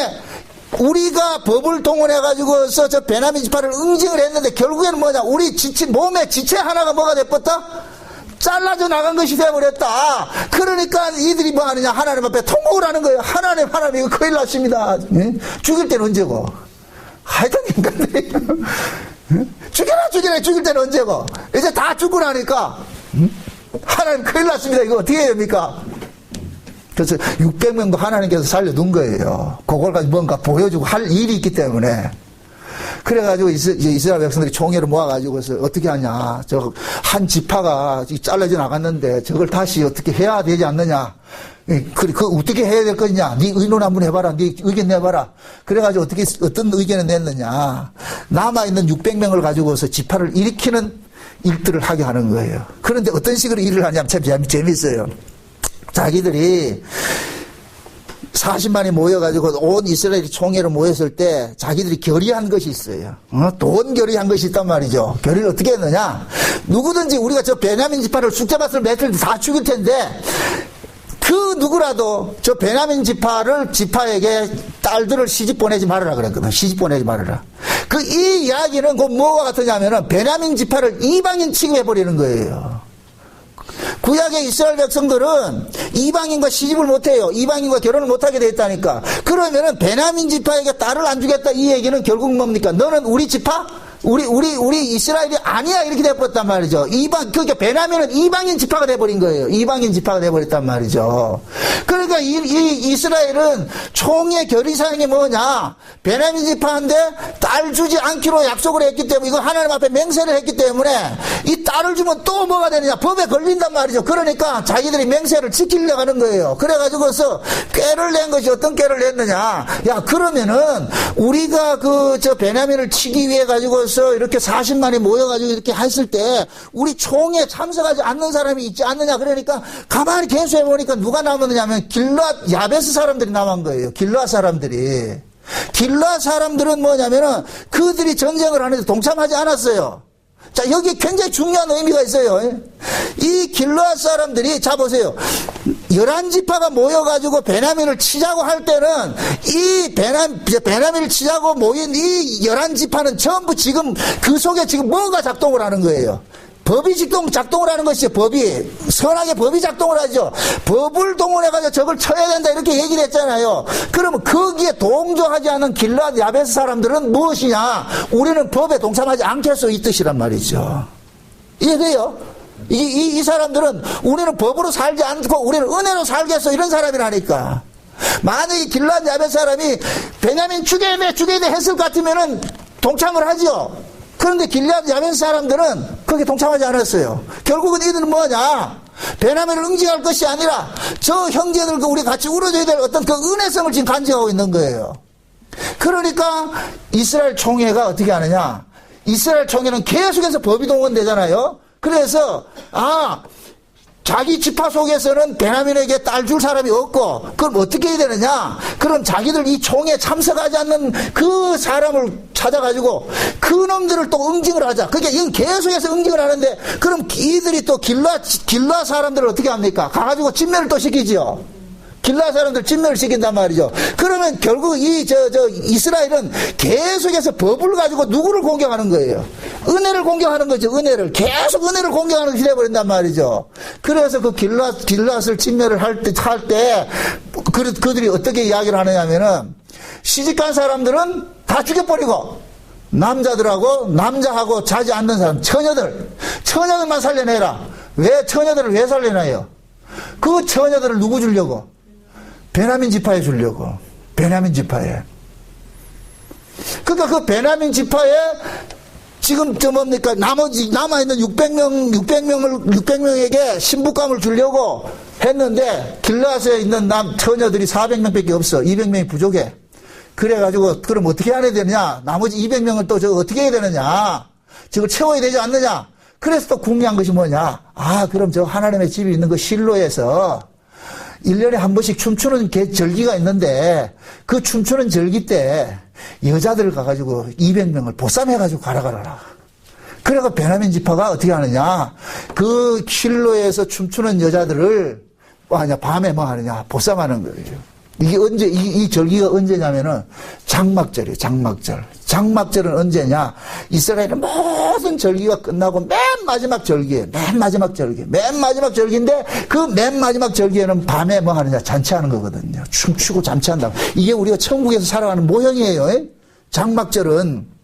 우리가 법을 동원해가지고서 저 베냐민 지파를 응징을 했는데 결국에는 뭐냐? 우리 몸의 지체 하나가 뭐가 됐었다? 잘라져 나간 것이 되어버렸다. 그러니까 이들이 뭐 하느냐? 하나님 앞에 통곡을 하는 거예요. 하나님, 이거 큰일 났습니다. 죽일 때는 언제고? 하여튼 인간들이. 죽일 때는 언제고? 이제 다 죽고 나니까. 하나님 큰일 났습니다. 이거 어떻게 해야 됩니까? 그래서 600명도 하나님께서 살려둔 거예요. 그걸 가지고 뭔가 보여주고 할 일이 있기 때문에. 그래가지고 이스라엘 백성들이 총회를 모아가지고서 어떻게 하냐. 저 한 지파가 잘라져 나갔는데 저걸 다시 어떻게 해야 되지 않느냐. 그 어떻게 해야 될 거냐. 네 의논 한번 해봐라. 네 의견 내봐라. 그래가지고 어떤 의견을 냈느냐. 남아있는 600명을 가지고서 지파를 일으키는 일들을 하게 하는 거예요. 그런데 어떤 식으로 일을 하냐면 참 재밌어요. 자기들이 40만이 모여가지고 온 이스라엘이 총회로 모였을 때 자기들이 결의한 것이 있어요. 돈 결의한 것이 있단 말이죠. 결의를 어떻게 했느냐. 누구든지 우리가 저 베냐민 지파를 숫자밭을 맺을 때 다 죽일 텐데 그 누구라도 저 베냐민 지파에게 딸들을 시집 보내지 말아라 그랬거든. 시집 보내지 말아라. 이 이야기는 뭐와 같으냐면은 베냐민 지파를 이방인 취급해버리는 거예요. 구약의 이스라엘 백성들은 이방인과 시집을 못해요. 이방인과 결혼을 못하게 돼 있다니까. 그러면은 베냐민 지파에게 딸을 안 주겠다 이 얘기는 결국 뭡니까? 너는 우리 지파? 우리 이스라엘이 아니야 이렇게 돼버렸단 말이죠. 그러니까 베냐민은 이방인 지파가 돼버린 거예요. 이방인 지파가 돼버렸단 말이죠. 그러니까 이스라엘은 총의 결의사항이 뭐냐? 베냐민 지파인데 딸 주지 않기로 약속을 했기 때문에 이거 하나님 앞에 맹세를 했기 때문에 이 딸을 주면 또 뭐가 되느냐? 법에 걸린단 말이죠. 그러니까 자기들이 맹세를 지키려고 하는 거예요. 그래가지고서 꾀를 낸 것이 어떤 꾀를 냈느냐? 야 그러면은 우리가 저 베냐민을 치기 위해 가지고 이렇게 40만이 모여가지고 이렇게 했을 때 우리 총회에 참석하지 않는 사람이 있지 않느냐. 그러니까 가만히 계수해보니까 누가 남았느냐 하면 길르앗 야베스 사람들이 남은 거예요. 길르앗 사람들이. 길르앗 사람들은 뭐냐면은 그들이 전쟁을 하는데 동참하지 않았어요. 자, 여기 굉장히 중요한 의미가 있어요. 이 길르앗 사람들이, 자, 보세요. 11지파가 모여가지고 베냐민을 치자고 할 때는 이 베냐민을 치자고 모인 이 11지파는 전부 지금 그 속에 지금 뭐가 작동을 하는 거예요? 법이 작동을 하는 것이죠. 법이. 선하게 법이 작동을 하죠. 법을 동원해가지고 저걸 쳐야 된다 이렇게 얘기를 했잖아요. 그러면 거기에 동조하지 않은 길르앗 야베스 사람들은 무엇이냐? 우리는 법에 동참하지 않겠소 이 뜻이란 말이죠. 이해돼요? 이 사람들은 우리는 법으로 살지 않고 우리는 은혜로 살겠소 이런 사람이라니까. 만약에 길르앗 야베스 사람이 베냐민 죽여야 돼 했을 것 같으면은 동참을 하죠. 그런데 길르앗 야베스 사람들은 거기에 동참하지 않았어요. 결국은 이들은 뭐냐? 베냐민을 응징할 것이 아니라 저 형제들과 우리 같이 울어줘야 될 어떤 그 은혜성을 지금 간직하고 있는 거예요. 그러니까 이스라엘 총회가 어떻게 하느냐? 이스라엘 총회는 계속해서 법이 동원되잖아요. 그래서 자기 지파 속에서는 베냐민에게 딸 줄 사람이 없고 그럼 어떻게 해야 되느냐? 그럼 자기들 이 총회에 참석하지 않는 그 사람을 찾아가지고 그 놈들을 또 응징을 하자. 그러니까 이건 계속해서 응징을 하는데 그럼 이들이 또 길르앗 사람들을 어떻게 합니까? 가가지고 진멸을 또 시키지요. 길라 사람들 진멸을 시킨단 말이죠. 그러면 결국 이스라엘은 계속해서 법을 가지고 누구를 공격하는 거예요? 은혜를 공격하는 거죠. 은혜를. 계속 은혜를 공격하는 게 되어버린단 말이죠. 그래서 그 길랏을 진멸을 할 때, 그들이 어떻게 이야기를 하느냐면은, 시집간 사람들은 다 죽여버리고, 남자하고 자지 않는 사람, 처녀들만 살려내라. 왜 처녀들을 왜 살려내요? 그 처녀들을 누구 주려고? 베냐민 지파에 주려고. 베냐민 지파에. 그러니까 그 베냐민 지파에 지금 뭡니까? 남아있는 600명에게 신부감을 주려고 했는데, 길랏에 있는 처녀들이 400명밖에 없어. 200명이 부족해. 그래가지고, 그럼 어떻게 해야 되느냐? 나머지 200명을 또 어떻게 해야 되느냐? 저걸 채워야 되지 않느냐? 그래서 또 궁리한 것이 뭐냐? 그럼 저 하나님의 집이 있는 그 실로에서 1년에 한 번씩 춤추는 절기가 있는데, 그 춤추는 절기 때 여자들을 가가지고 200명을 보쌈해가지고 가라. 그래가 베냐민 지파가 어떻게 하느냐? 그 실로에서 춤추는 여자들을 밤에 뭐 하느냐? 보쌈하는 거예요. 이게 이 절기가 언제냐면은 장막절이에요. 장막절은 언제냐? 이스라엘의 모든 절기가 끝나고 맨 마지막 절기에, 맨 마지막 절기인데, 그 맨 마지막 절기에는 밤에 뭐 하느냐? 잔치하는 거거든요. 춤추고 잔치한다고. 이게 우리가 천국에서 살아가는 모형이에요. 장막절은.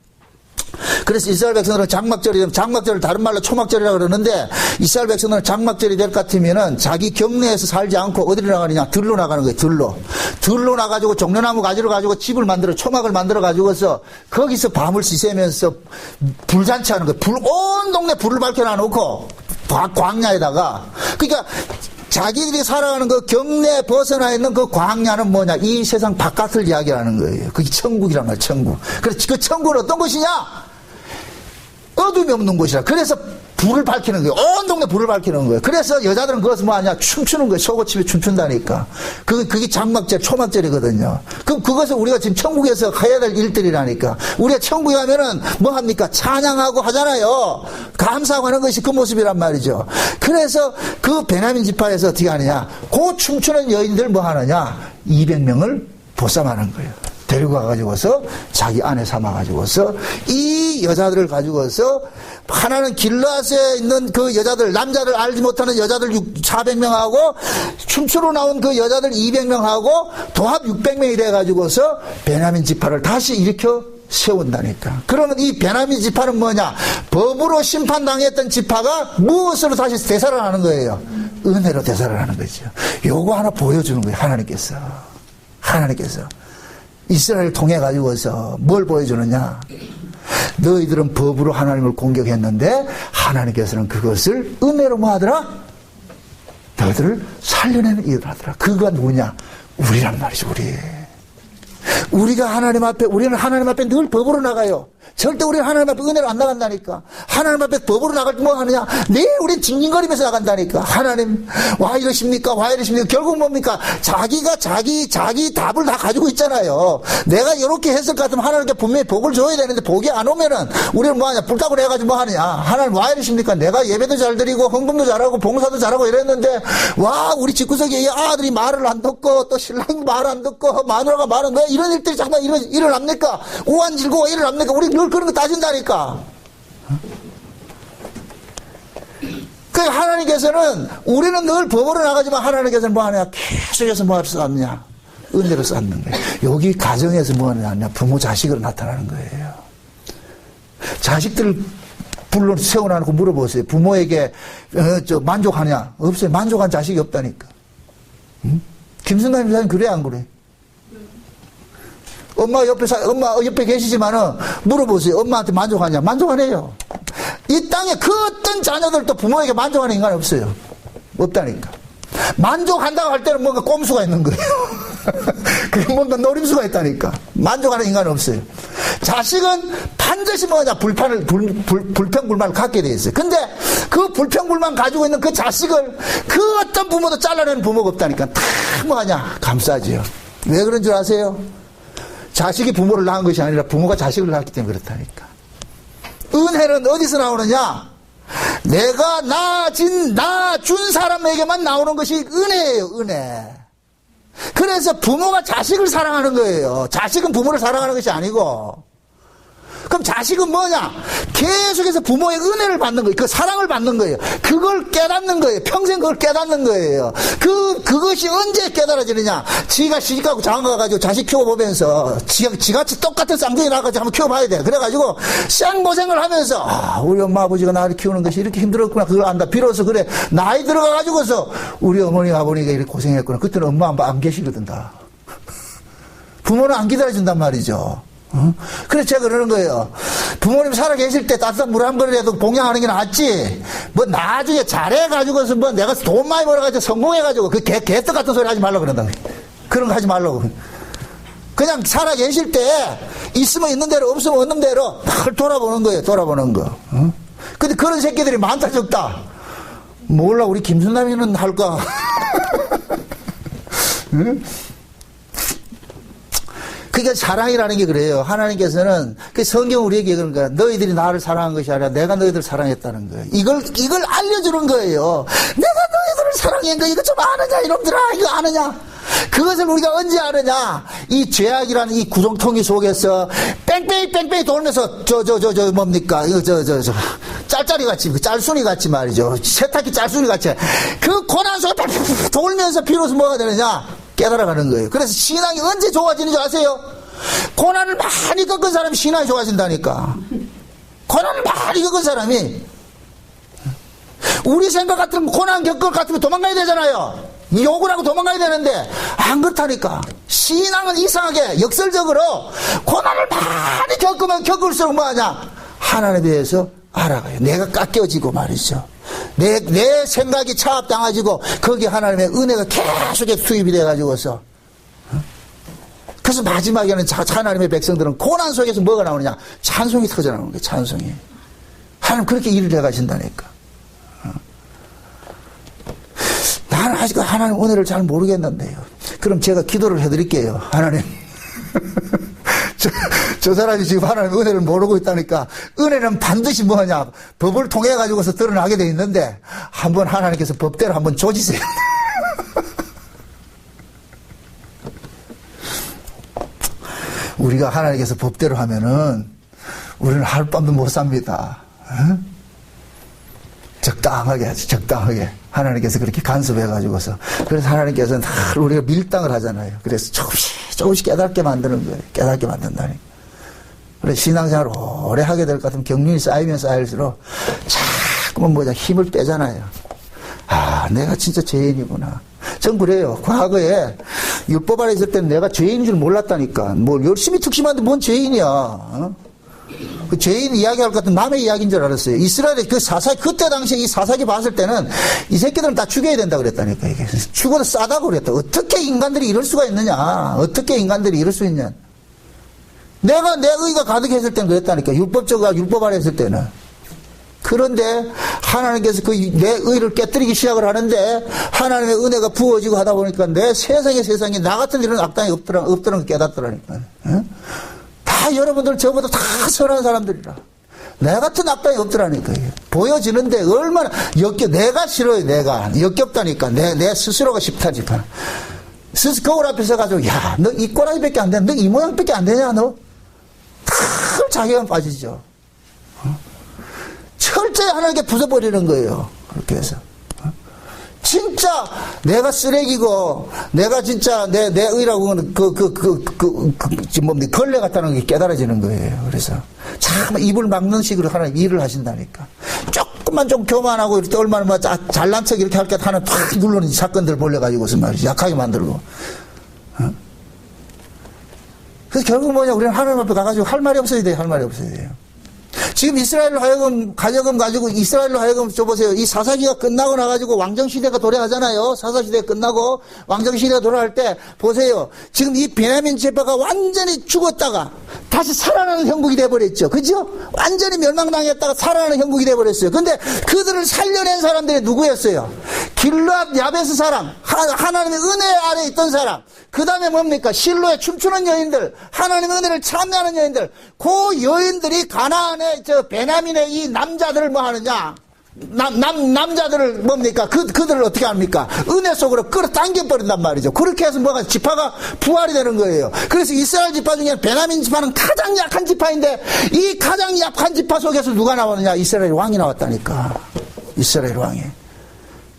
그래서 이스라엘 백성들은 장막절을 다른 말로 초막절이라고 그러는데, 이스라엘 백성들은 장막절이 될 것 같으면은 자기 경내에서 살지 않고 어디로 나가느냐? 들로 나가는 거예요. 들로 나가지고 종려나무 가지로 가지고 집을 초막을 만들어 가지고서 거기서 밤을 지새면서 불잔치 하는 거예요. 온 동네 불을 밝혀놔놓고 광야에다가. 그러니까 자기들이 살아가는 그 경내에 벗어나 있는 그 광야는 뭐냐? 이 세상 바깥을 이야기하는 거예요. 그게 천국이란 말이에요. 천국. 그래서 그 천국은 어떤 곳이냐? 어둠이 없는 곳이라. 그래서 불을 밝히는 거예요. 온 동네 불을 밝히는 거예요. 그래서 여자들은 그것을 뭐 하냐? 춤추는 거예요. 속옷집에 춤춘다니까. 그게 장막절, 초막절이거든요. 그럼 그것을 우리가 지금 천국에서 해야 될 일들이라니까. 우리가 천국에 가면은 뭐 합니까? 찬양하고 하잖아요. 감사하고 하는 것이 그 모습이란 말이죠. 그래서 그 베냐민 지파에서 어떻게 하느냐? 그 춤추는 여인들 뭐 하느냐? 200명을 보쌈하는 거예요. 데리고 가가지고서 자기 아내 삼아가지고서 이 여자들을 가지고서 하나는 길랏에 있는 그 여자들, 남자를 알지 못하는 여자들 400명하고 춤추러 나온 그 여자들 200명하고 도합 600명이 돼가지고서 베냐민 지파를 다시 일으켜 세운다니까. 그러면 이 베냐민 지파는 뭐냐? 법으로 심판당했던 지파가 무엇으로 다시 되살아나는 거예요? 은혜로 되살아나는 거죠. 요거 하나 보여주는 거예요. 하나님께서. 이스라엘을 통해 가지고서 뭘 보여주느냐? 너희들은 법으로 하나님을 공격했는데 하나님께서는 그것을 은혜로 뭐 하더라? 너희들을 살려내는 일을 하더라. 그가 누구냐? 우리란 말이죠. 우리는 하나님 앞에 늘 법으로 나가요. 절대 우리는 하나님 앞에 은혜로 안 나간다니까. 하나님 앞에 법으로 나갈 때 뭐 하느냐? 네, 우리는 징징거리면서 나간다니까. 하나님, 와 이러십니까? 결국 뭡니까? 자기가 자기 답을 다 가지고 있잖아요. 내가 이렇게 했을 것 같으면 하나님께 분명히 복을 줘야 되는데 복이 안 오면은 우리는 뭐 하냐? 불닭을 해가지고 뭐 하느냐? 하나님 와 이러십니까? 내가 예배도 잘 드리고 헌금도 잘하고 봉사도 잘하고 이랬는데 와 우리 집구석에 아들이 말을 안 듣고 또 신랑이 말 안 듣고 마누라가 말은 왜 이런 일들이 자꾸 일어납니까? 우한질고 일어납니까? 우리 늘 그런 거 따진다니까. 그 하나님께서는 우리는 늘 법으로 나가지만 하나님께서는 뭐 하냐? 계속해서 뭐 할 수 없냐? 은혜로 쌓는 거예요. 여기 가정에서 뭐 하냐? 부모 자식으로 나타나는 거예요. 자식들 불러 세워놓고 물어보세요. 부모에게 만족하냐? 없어요. 만족한 자식이 없다니까. 응? 김승남 집사님 그래 안 그래? 엄마 옆에 계시지만은 물어보세요. 엄마한테 만족하냐? 만족하네요. 이 땅에 그 어떤 자녀들도 부모에게 만족하는 인간이 없어요. 없다니까. 만족한다고 할 때는 뭔가 꼼수가 있는 거예요. 그게 뭔가 노림수가 있다니까. 만족하는 인간은 없어요. 자식은 반드시 뭐냐? 불평불만을 갖게 돼 있어요. 근데 그 불평불만 가지고 있는 그 자식을 그 어떤 부모도 잘라내는 부모가 없다니까. 다 뭐하냐? 감싸지요. 왜 그런 줄 아세요? 자식이 부모를 낳은 것이 아니라 부모가 자식을 낳았기 때문에 그렇다니까. 은혜는 어디서 나오느냐? 내가 나 준 사람에게만 나오는 것이 은혜예요, 은혜. 그래서 부모가 자식을 사랑하는 거예요. 자식은 부모를 사랑하는 것이 아니고. 그럼 자식은 뭐냐? 계속해서 부모의 은혜를 받는 거예요. 그 사랑을 받는 거예요. 그걸 깨닫는 거예요. 평생 그걸 깨닫는 거예요. 그것이 언제 깨달아지느냐? 지가 시집가고 장가가가지고 자식 키워보면서 지같이 똑같은 쌍둥이 나가지고 한번 키워봐야 돼. 그래가지고 쌍고생을 하면서 우리 엄마 아버지가 나를 키우는 것이 이렇게 힘들었구나. 그걸 안다. 비로소 그래. 나이 들어가가지고서 우리 어머니 아버지가 이렇게 고생했구나. 그때는 엄마 아빠 안 계시거든 다. 부모는 안 기다려준단 말이죠. 그래서 제가 그러는 거예요. 부모님 살아계실 때 따뜻한 물 한 그릇이라도 봉양하는 게 낫지. 뭐 나중에 잘해가지고서 뭐 내가 돈 많이 벌어가지고 성공해가지고 그 개떡 같은 소리 하지 말라고 그런다. 그런 거 하지 말라고. 그냥 살아계실 때 있으면 있는 대로 없으면 없는 대로 막 돌아보는 거예요. 돌아보는 거. 근데 그런 새끼들이 많다 적다. 몰라 우리 김순남이는 할까. 응? 그러니까 사랑이라는 게 그래요. 하나님께서는 그 성경 우리에게 그러니까 너희들이 나를 사랑한 것이 아니라 내가 너희들을 사랑했다는 거예요. 이걸 알려주는 거예요. 내가 너희들을 사랑한 거 이거 좀 아느냐 이놈들아 이거 아느냐. 그것을 우리가 언제 아느냐. 이 죄악이라는 이 구렁텅이 속에서 뺑뺑이 돌면서 저 뭡니까 이거 저 짤짤이 같이 그 짤순이 같이 말이죠. 세탁기 짤순이 같이 그 고난 속에 돌면서 비로소 뭐가 되느냐. 깨달아가는 거예요. 그래서 신앙이 언제 좋아지는 줄 아세요? 고난을 많이 겪은 사람이 신앙이 좋아진다니까. 고난을 많이 겪은 사람이 우리 생각 같은 고난 겪을 것 같으면 도망가야 되잖아요. 욕을 하고 도망가야 되는데 안 그렇다니까. 신앙은 이상하게 역설적으로 고난을 많이 겪으면 겪을수록 뭐하냐? 하나님에 대해서 알아가요. 내가 깎여지고 말이죠. 내 생각이 차압당해지고 거기에 하나님의 은혜가 계속 투입이 돼가지고서 그래서 마지막에는 하나님의 백성들은 고난 속에서 뭐가 나오느냐? 찬송이 터져나오는 거예요. 찬송이. 하나님 그렇게 일을 해가신다니까. 나는 아직 하나님 은혜를 잘 모르겠는데요. 그럼 제가 기도를 해드릴게요. 하나님 저 사람이 지금 하나님 은혜를 모르고 있다니까. 은혜는 반드시 뭐냐? 법을 통해 가지고서 드러나게 돼 있는데 한번 하나님께서 법대로 한번 조지세요. 우리가 하나님께서 법대로 하면은 우리는 하룻밤도 못 삽니다. 적당하게 하지, 적당하게. 하나님께서 그렇게 간섭해가지고서. 그래서 하나님께서는 우리가 밀당을 하잖아요. 그래서 조금씩 깨닫게 만드는 거예요. 깨닫게 만든다니까. 그래서 신앙생활을 오래 하게 될 것 같으면 경륜이 쌓이면 쌓일수록 자꾸만 뭐냐, 힘을 빼잖아요. 아, 내가 진짜 죄인이구나. 전 그래요. 과거에 율법 아래 있을 때는 내가 죄인인 줄 몰랐다니까. 뭐 열심히 특심한데 뭔 죄인이야. 어? 그 죄인 이야기할 것 같은 남의 이야기인 줄 알았어요. 이스라엘의 그 사사기, 그때 당시에 이 사사기 봤을 때는 이 새끼들은 다 죽여야 된다 그랬다니까. 이게. 죽어도 싸다고 그랬다. 어떻게 인간들이 이럴 수가 있느냐. 어떻게 인간들이 이럴 수 있냐. 내가 내 의가 가득했을 때는 그랬다니까. 율법 아래 했을 때는. 그런데 하나님께서 그 내 의를 깨뜨리기 시작을 하는데 하나님의 은혜가 부어지고 하다 보니까 내 세상에 나 같은 이런 악당이 없더라는 걸 깨닫더라니까. 응? 다 여러분들 저보다 다 선한 사람들이라. 내 같은 악당이 없더라니까. 보여지는데 얼마나 내가 싫어요. 내가 역겹다니까. 내 스스로가 싫다니까. 거울 앞에 서가지고 야, 너 이 꼬라지밖에 안 돼. 너 이 모양밖에 안 되냐 너. 큰 자괴감 빠지죠. 철저히 하나님께 부숴버리는 거예요. 그렇게 해서. 진짜 내가 쓰레기고 내가 진짜 내 의라고 뭡니까 걸레 같다는 게 깨달아지는 거예요. 그래서 참 입을 막는 식으로 하나님 일을 하신다니까. 조금만 좀 교만하고 이렇게 얼마나 뭐 잘난 척 이렇게 할 게 하나 탁 누르는 사건들 몰려가지고서 말이지 약하게 만들고. 그래서 결국 뭐냐, 우리는 하나님 앞에 가가지고 할 말이 없어야 돼요. 할 말이 없어야 돼요. 지금 이스라엘로 하여금 가지고 이스라엘로 하여금 줘보세요. 이 사사기가 끝나고 나가지고 왕정시대가 도래하잖아요. 사사시대가 끝나고 왕정시대가 돌아갈 때 보세요. 지금 이 베냐민 지파가 완전히 죽었다가 다시 살아나는 형국이 돼버렸죠. 그죠? 완전히 멸망당했다가 살아나는 형국이 돼버렸어요. 근데 그들을 살려낸 사람들이 누구였어요? 길르앗 야베스 사람, 하나님의 은혜 아래 있던 사람, 그 다음에 뭡니까? 실로에 춤추는 여인들, 하나님의 은혜를 참여하는 여인들, 그 여인들이 가나안의 베냐민의 이 남자들을 뭐 하느냐? 남자들을 뭡니까? 그들을 어떻게 합니까? 은혜 속으로 끌어당겨버린단 말이죠. 그렇게 해서 뭐가 지파가 부활이 되는 거예요. 그래서 이스라엘 지파 중에 베냐민 지파는 가장 약한 지파인데 이 가장 약한 지파 속에서 누가 나왔느냐? 이스라엘 왕이 나왔다니까. 이스라엘 왕이.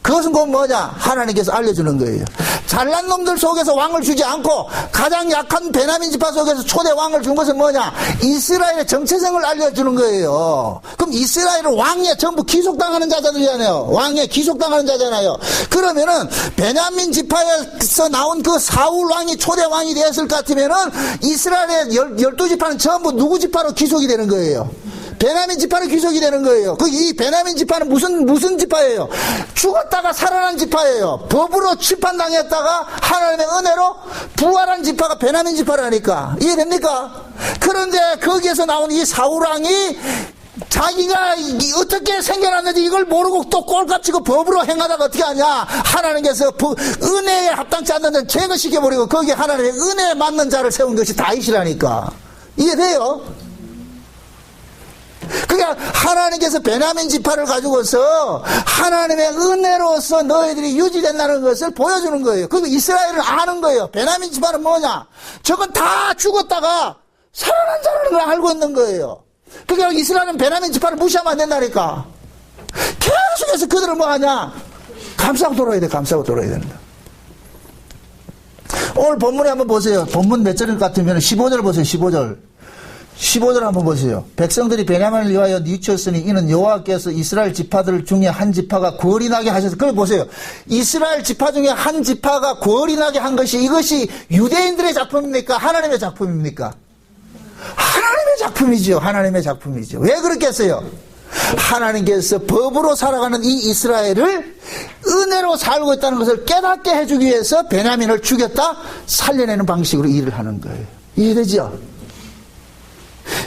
그것은 곧 뭐냐? 하나님께서 알려주는 거예요. 잘난 놈들 속에서 왕을 주지 않고 가장 약한 베냐민 지파 속에서 초대 왕을 준 것은 뭐냐? 이스라엘의 정체성을 알려주는 거예요. 그럼 이스라엘은 왕에 전부 기속당하는 자들이잖아요. 왕에 기속당하는 자잖아요. 그러면은 베냐민 지파에서 나온 그 사울 왕이 초대 왕이 되었을 것 같으면은 이스라엘의 12지파는 전부 누구 지파로 기속이 되는 거예요? 베냐민 지파로 귀속이 되는 거예요. 이 베냐민 지파는 무슨 지파예요? 죽었다가 살아난 지파예요. 법으로 심판당했다가 하나님의 은혜로 부활한 지파가 베냐민 지파라니까. 이해됩니까? 그런데 거기에서 나온 이 사울왕이 자기가 어떻게 생겨났는지 이걸 모르고 또 꼴값치고 법으로 행하다가 어떻게 하냐? 하나님께서 은혜에 합당치 않는 자를 제거시켜버리고 거기에 하나님의 은혜에 맞는 자를 세운 것이 다윗이라니까. 이해돼요? 그러니까 하나님께서 베냐민 지파를 가지고서 하나님의 은혜로서 너희들이 유지된다는 것을 보여주는 거예요. 그리고 이스라엘은 아는 거예요. 베냐민 지파는 뭐냐? 저건 다 죽었다가 살아난 자라는 걸 알고 있는 거예요. 그러니까 이스라엘은 베냐민 지파를 무시하면 안 된다니까. 계속해서 그들을 뭐 하냐? 감싸고 돌아야 돼. 감싸고 돌아야 된다. 오늘 본문에 한번 보세요. 본문 몇 절일 것 같으면 15절 보세요. 15절 한번 보세요. 백성들이 베냐민을 위하여 뉘쳤으니 이는 여호와께서 이스라엘 지파들 중에 한 지파가 궐이 나게 하셔서. 그걸 보세요. 이스라엘 지파 중에 한 지파가 궐이 나게 한 것이 이것이 유대인들의 작품입니까? 하나님의 작품입니까? 하나님의 작품이죠. 하나님의 작품이죠. 왜 그렇게 했어요? 하나님께서 법으로 살아가는 이 이스라엘을 은혜로 살고 있다는 것을 깨닫게 해주기 위해서 베냐민을 죽였다 살려내는 방식으로 일을 하는 거예요. 이해되죠?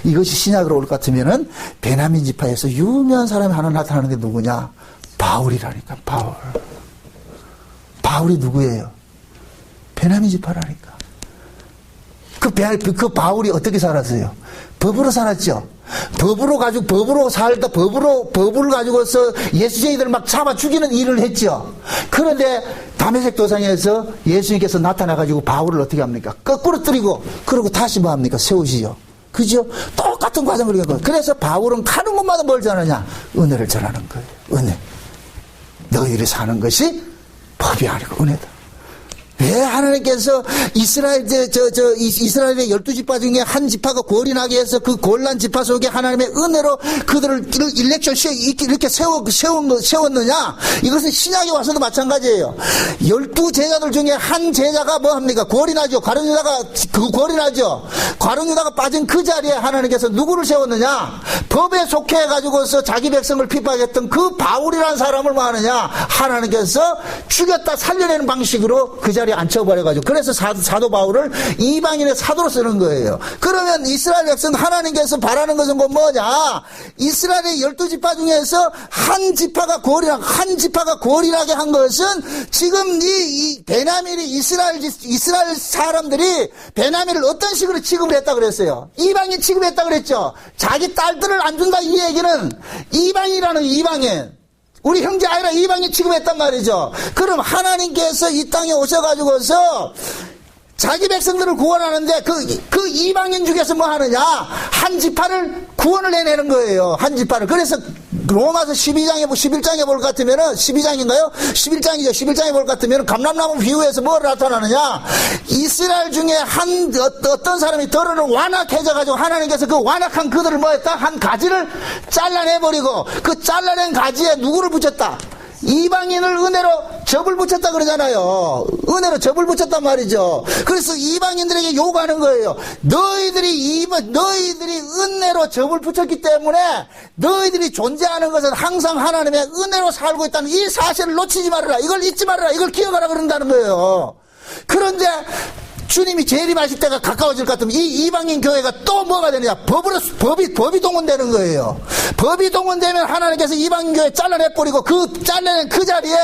이것이 신약으로 올 것 같으면은 베냐민 지파에서 유명한 사람이 하나 나타나는 게 누구냐? 바울이라니까. 바울이 누구예요? 베냐민 지파라니까. 그 바울이 어떻게 살았어요? 법으로 살았죠. 법으로 살다 법을 가지고서 예수쟁이들 막 잡아 죽이는 일을 했죠. 그런데 다메섹 도상에서 예수님께서 나타나가지고 바울을 어떻게 합니까? 거꾸로 뜨리고 그러고 다시 뭐 합니까? 세우시죠. 그죠? 똑같은 과정을 겪어요. 그래서 바울은 가는 곳마다 뭘 전하냐? 은혜를 전하는 거예요. 은혜. 너희들이 사는 것이 법이 아니고 은혜다. 왜 하나님께서 이스라엘의 12지파 중에 한 지파가 궐이 나게 해서 그 궐난 지파 속에 하나님의 은혜로 그들을 일렉션 이렇게 세웠느냐? 이것은 신약에 와서도 마찬가지예요. 12제자들 중에 한 제자가 뭐 합니까? 궐이 나죠. 궐이 나죠. 가룟 유다가 빠진 그 자리에 하나님께서 누구를 세웠느냐? 법에 속해가지고서 자기 백성을 핍박했던 그 바울이라는 사람을 뭐 하느냐? 하나님께서 죽였다 살려내는 방식으로 그 자리에 앉혀버려가지고 그래서 사도 바울을 이방인의 사도로 쓰는 거예요. 그러면 이스라엘 백성 하나님께서 바라는 것은 뭐냐? 이스라엘의 12지파 중에서 한 지파가 궐이나게 한 것은 지금 이 베냐민이 이스라엘 사람들이 베냐민을 어떤 식으로 취급을 했다 그랬어요? 이방인 취급했다 그랬죠. 자기 딸들을 안 준다 이 얘기는 이방인 우리 형제 아니라 이방인 취급했단 말이죠. 그럼 하나님께서 이 땅에 오셔가지고서 자기 백성들을 구원하는데 그 이방인 중에서 뭐 하느냐? 한 지파를 구원을 해내는 거예요. 한 지파를. 그래서 로마서 11장에 볼 것 같으면은 12장인가요? 11장이죠. 11장에 볼 것 같으면은 감람나무 비유에서 뭘 나타나느냐? 이스라엘 중에 어떤 사람이 더러는 완악해져가지고 하나님께서 그 완악한 그들을 뭐 했다? 한 가지를 잘라내버리고 그 잘라낸 가지에 누구를 붙였다? 이방인을 은혜로 접을 붙였다 그러잖아요. 은혜로 접을 붙였단 말이죠. 그래서 이방인들에게 요구하는 거예요. 너희들이 은혜로 접을 붙였기 때문에 너희들이 존재하는 것은 항상 하나님의 은혜로 살고 있다는 이 사실을 놓치지 말아라. 이걸 잊지 말아라. 이걸 기억하라 그런다는 거예요. 그런데 주님이 재림하실 때가 가까워질 것 같으면 이 이방인 교회가 또 뭐가 되느냐? 법이 동원되는 거예요. 법이 동원되면 하나님께서 이방인 교회 잘라내버리고 그 잘라낸 그 자리에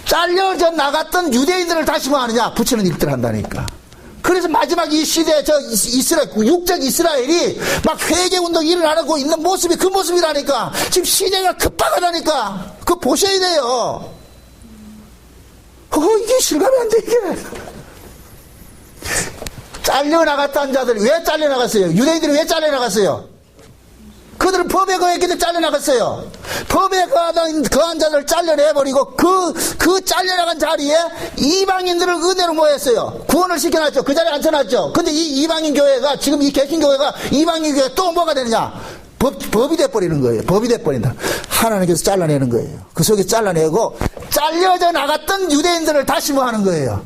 잘려져 나갔던 유대인들을 다시 뭐 하느냐? 붙이는 일들을 한다니까. 그래서 마지막 이 시대에 이스라엘, 육적 이스라엘이 막 회개운동 일어나고 있는 모습이 그 모습이라니까. 지금 시대가 급박하다니까. 그거 보셔야 돼요. 이게 실감이 안 돼, 이게. 잘려나갔다는 자들, 왜 잘려나갔어요? 유대인들이 왜 잘려나갔어요? 그들은 법에 거했기 때문에 잘려나갔어요. 법에 거한 자들을 잘려내버리고 그 잘려나간 자리에 이방인들을 은혜로 모였어요. 구원을 시켜놨죠. 그 자리에 앉혀놨죠. 근데 이 이방인 교회가, 지금 이 개신교회가 이방인 교회 또 뭐가 되느냐? 법이 돼버리는 거예요. 법이 돼버린다. 하나님께서 잘라내는 거예요. 그 속에 잘라내고 잘려져 나갔던 유대인들을 다시 뭐 하는 거예요?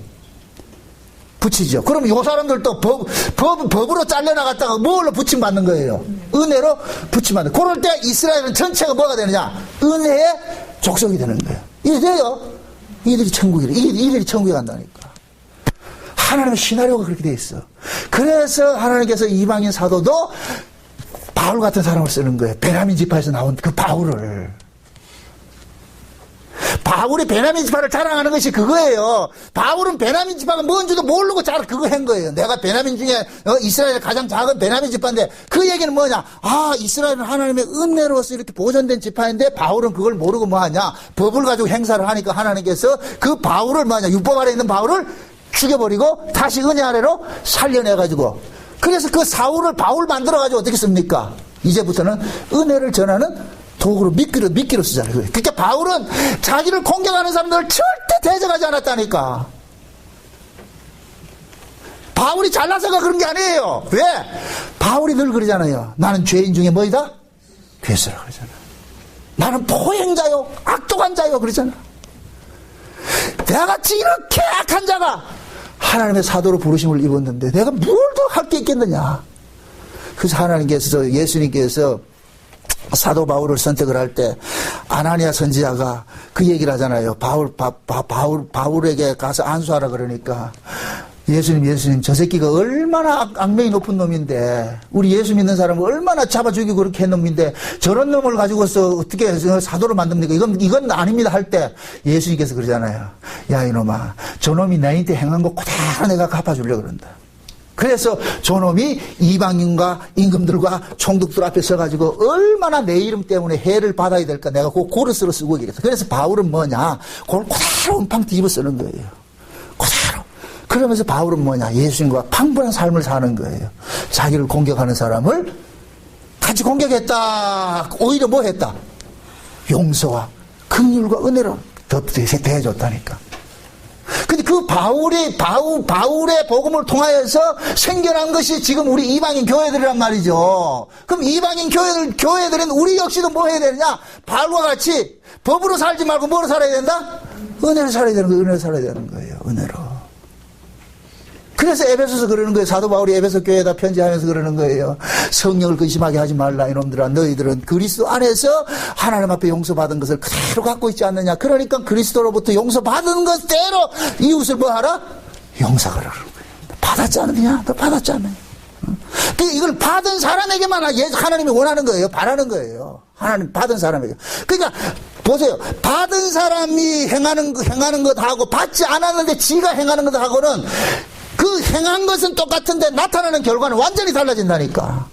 붙이죠. 그럼 요 사람들도 법으로 잘려나갔다가 뭘로 붙임받는 거예요? 은혜로 붙임받는 거예요. 그럴 때 이스라엘은 전체가 뭐가 되느냐? 은혜의 족속이 되는 거예요. 이게 돼요. 이들이 천국이래. 이들이 천국에 간다니까. 하나님의 시나리오가 그렇게 돼 있어. 그래서 하나님께서 이방인 사도도 바울 같은 사람을 쓰는 거예요. 베냐민 지파에서 나온 그 바울을. 바울이 베냐민 지파를 자랑하는 것이 그거예요. 바울은 베냐민 지파가 뭔지도 모르고 그거 한 거예요. 내가 베냐민 중에 이스라엘의 가장 작은 베냐민 지파인데 그 얘기는 뭐냐? 이스라엘은 하나님의 은혜로서 이렇게 보존된 지파인데 바울은 그걸 모르고 뭐하냐? 법을 가지고 행사를 하니까 하나님께서 그 바울을 뭐하냐? 율법 아래 있는 바울을 죽여버리고 다시 은혜 아래로 살려내가지고, 그래서 그 사울을 바울 만들어가지고 어떻게 씁니까? 이제부터는 은혜를 전하는 도구로 미끼로 쓰잖아요. 그러니까 바울은 자기를 공격하는 사람들을 절대 대적하지 않았다니까. 바울이 잘나서가 그런 게 아니에요. 왜? 바울이 늘 그러잖아요. 나는 죄인 중에 뭐이다? 괴수라 그러잖아. 나는 포행자요, 악독한 자요 그러잖아. 내같이 이렇게 악한 자가 하나님의 사도로 부르심을 입었는데 내가 뭘 더 할 게 있겠느냐. 그래서 하나님께서, 예수님께서 사도 바울을 선택을 할 때 아나니아 선지자가 그 얘기를 하잖아요. 바울에게 가서 안수하라 그러니까 예수님 저 새끼가 얼마나 악명이 높은 놈인데, 우리 예수 믿는 사람을 얼마나 잡아 죽이고 그렇게 한 놈인데 저런 놈을 가지고서 어떻게 사도를 만듭니까? 이건 아닙니다 할 때 예수님께서 그러잖아요. 야 이놈아, 저놈이 나한테 행한 거 그대로 내가 갚아주려고 그런다. 그래서 저놈이 이방인과 임금들과 총독들 앞에 서가지고 얼마나 내 이름 때문에 해를 받아야 될까 내가 그 고르스로 쓰고 얘기했어. 그래서 바울은 뭐냐, 그걸 그대로 음팡 뒤집어 쓰는 거예요. 그대로. 그러면서 바울은 뭐냐, 예수님과 방불한 삶을 사는 거예요. 자기를 공격하는 사람을 같이 공격했다. 오히려 뭐 했다? 용서와 긍휼과 은혜로 대해줬다니까. 근데 그 바울의 복음을 통하여서 생겨난 것이 지금 우리 이방인 교회들이란 말이죠. 그럼 이방인 교회들은 우리 역시도 뭐 해야 되느냐? 바울과 같이 법으로 살지 말고 뭐로 살아야 된다? 은혜로 살아야 되는 거예요. 은혜로 살아야 되는 거예요. 은혜로. 그래서 에베소서 그러는 거예요. 사도 바울이 에베소 교회에다 편지하면서 그러는 거예요. 성령을 근심하게 하지 말라 이놈들아, 너희들은 그리스도 안에서 하나님 앞에 용서받은 것을 그대로 갖고 있지 않느냐. 그러니까 그리스도로부터 용서받은 것대로 이웃을 뭐 하라? 용서하라 그러는 거예요. 받았지 않느냐? 너 받았지 않느냐? 이걸 받은 사람에게만 하나님이 원하는 거예요. 바라는 거예요. 하나님 받은 사람에게. 그러니까 보세요. 받은 사람이 행하는 것하고 받지 않았는데 지가 행하는 것하고는 그 행한 것은 똑같은데 나타나는 결과는 완전히 달라진다니까.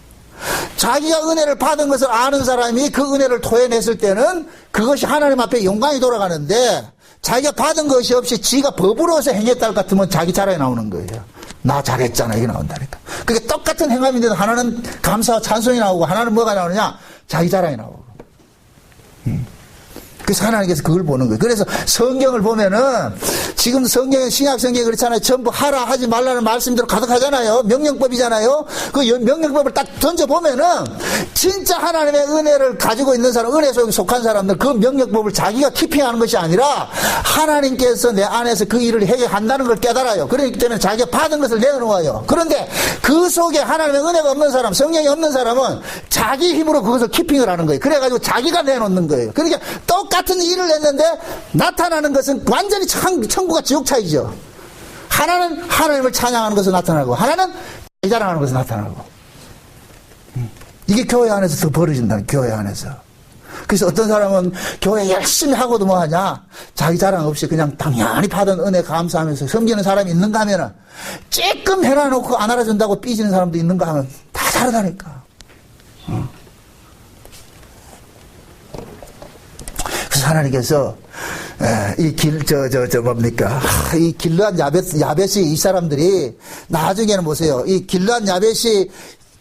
자기가 은혜를 받은 것을 아는 사람이 그 은혜를 토해냈을 때는 그것이 하나님 앞에 영광이 돌아가는데, 자기가 받은 것이 없이 지가 법으로서 행했다 할 같으면 자기 자랑이 나오는 거예요. 나 잘했잖아 이게 나온다니까. 그게 똑같은 행함인데도 하나는 감사와 찬송이 나오고 하나는 뭐가 나오느냐? 자기 자랑이 나오고. 그래서 하나님께서 그걸 보는 거예요. 그래서 성경을 보면은 지금 신약 성경이 그렇잖아요. 전부 하라 하지 말라는 말씀대로 가득하잖아요. 명령법이잖아요. 그 명령법을 딱 던져보면은 진짜 하나님의 은혜를 가지고 있는 사람, 은혜 속에 속한 사람들, 그 명령법을 자기가 키핑하는 것이 아니라 하나님께서 내 안에서 그 일을 해야 한다는 걸 깨달아요. 그렇기 때문에 자기가 받은 것을 내놓아요. 그런데 그 속에 하나님의 은혜가 없는 사람, 성령이 없는 사람은 자기 힘으로 그것을 키핑을 하는 거예요. 그래가지고 자기가 내놓는 거예요. 그러니까 똑같은 일을 했는데 나타나는 것은 완전히 천국과 지옥 차이죠. 하나는 하나님을 찬양하는 것으로 나타나고 하나는 자랑하는 것으로 나타나고. 이게 교회 안에서 더 벌어진다. 교회 안에서. 그래서 어떤 사람은 교회 열심히 하고도 뭐하냐? 자기 자랑 없이 그냥 당연히 받은 은혜 감사하면서 섬기는 사람이 있는가 하면은 쬐끔 해놔놓고 안 알아준다고 삐지는 사람도 있는가 하면 다 다르다니까. 그래서 하나님께서 이 뭡니까? 이 길르앗 야벳이 이 사람들이 나중에는 보세요. 이 길르앗 야벳이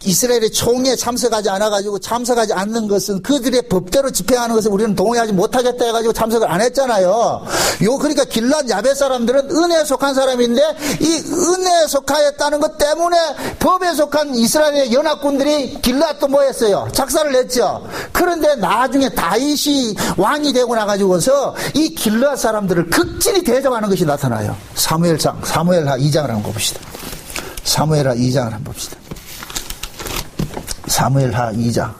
이스라엘의 총회에 참석하지 않아가지고 참석하지 않는 것은 그들의 법대로 집행하는 것을 우리는 동의하지 못하겠다 해가지고 참석을 안 했잖아요. 그러니까 길르앗 야벳 사람들은 은혜에 속한 사람인데 이 은혜에 속하였다는 것 때문에 법에 속한 이스라엘의 연합군들이 길르앗도 뭐 했어요? 작사를 냈죠. 그런데 나중에 다윗이 왕이 되고 나가지고서 이 길르앗 사람들을 극진히 대적하는 것이 나타나요. 사무엘하 2장을 한번 봅시다. 사무엘하 2장을 한번 봅시다. 사무엘하 2장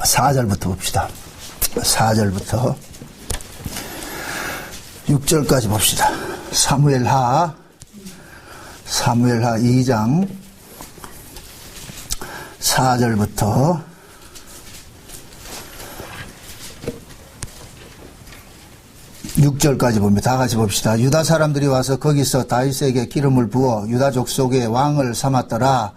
4절부터 봅시다. 4절부터 6절까지 봅시다. 사무엘하 2장 4절부터 6절까지 봅니다. 다 같이 봅시다. 유다 사람들이 와서 거기서 다윗에게 기름을 부어 유다 족속의 왕을 삼았더라.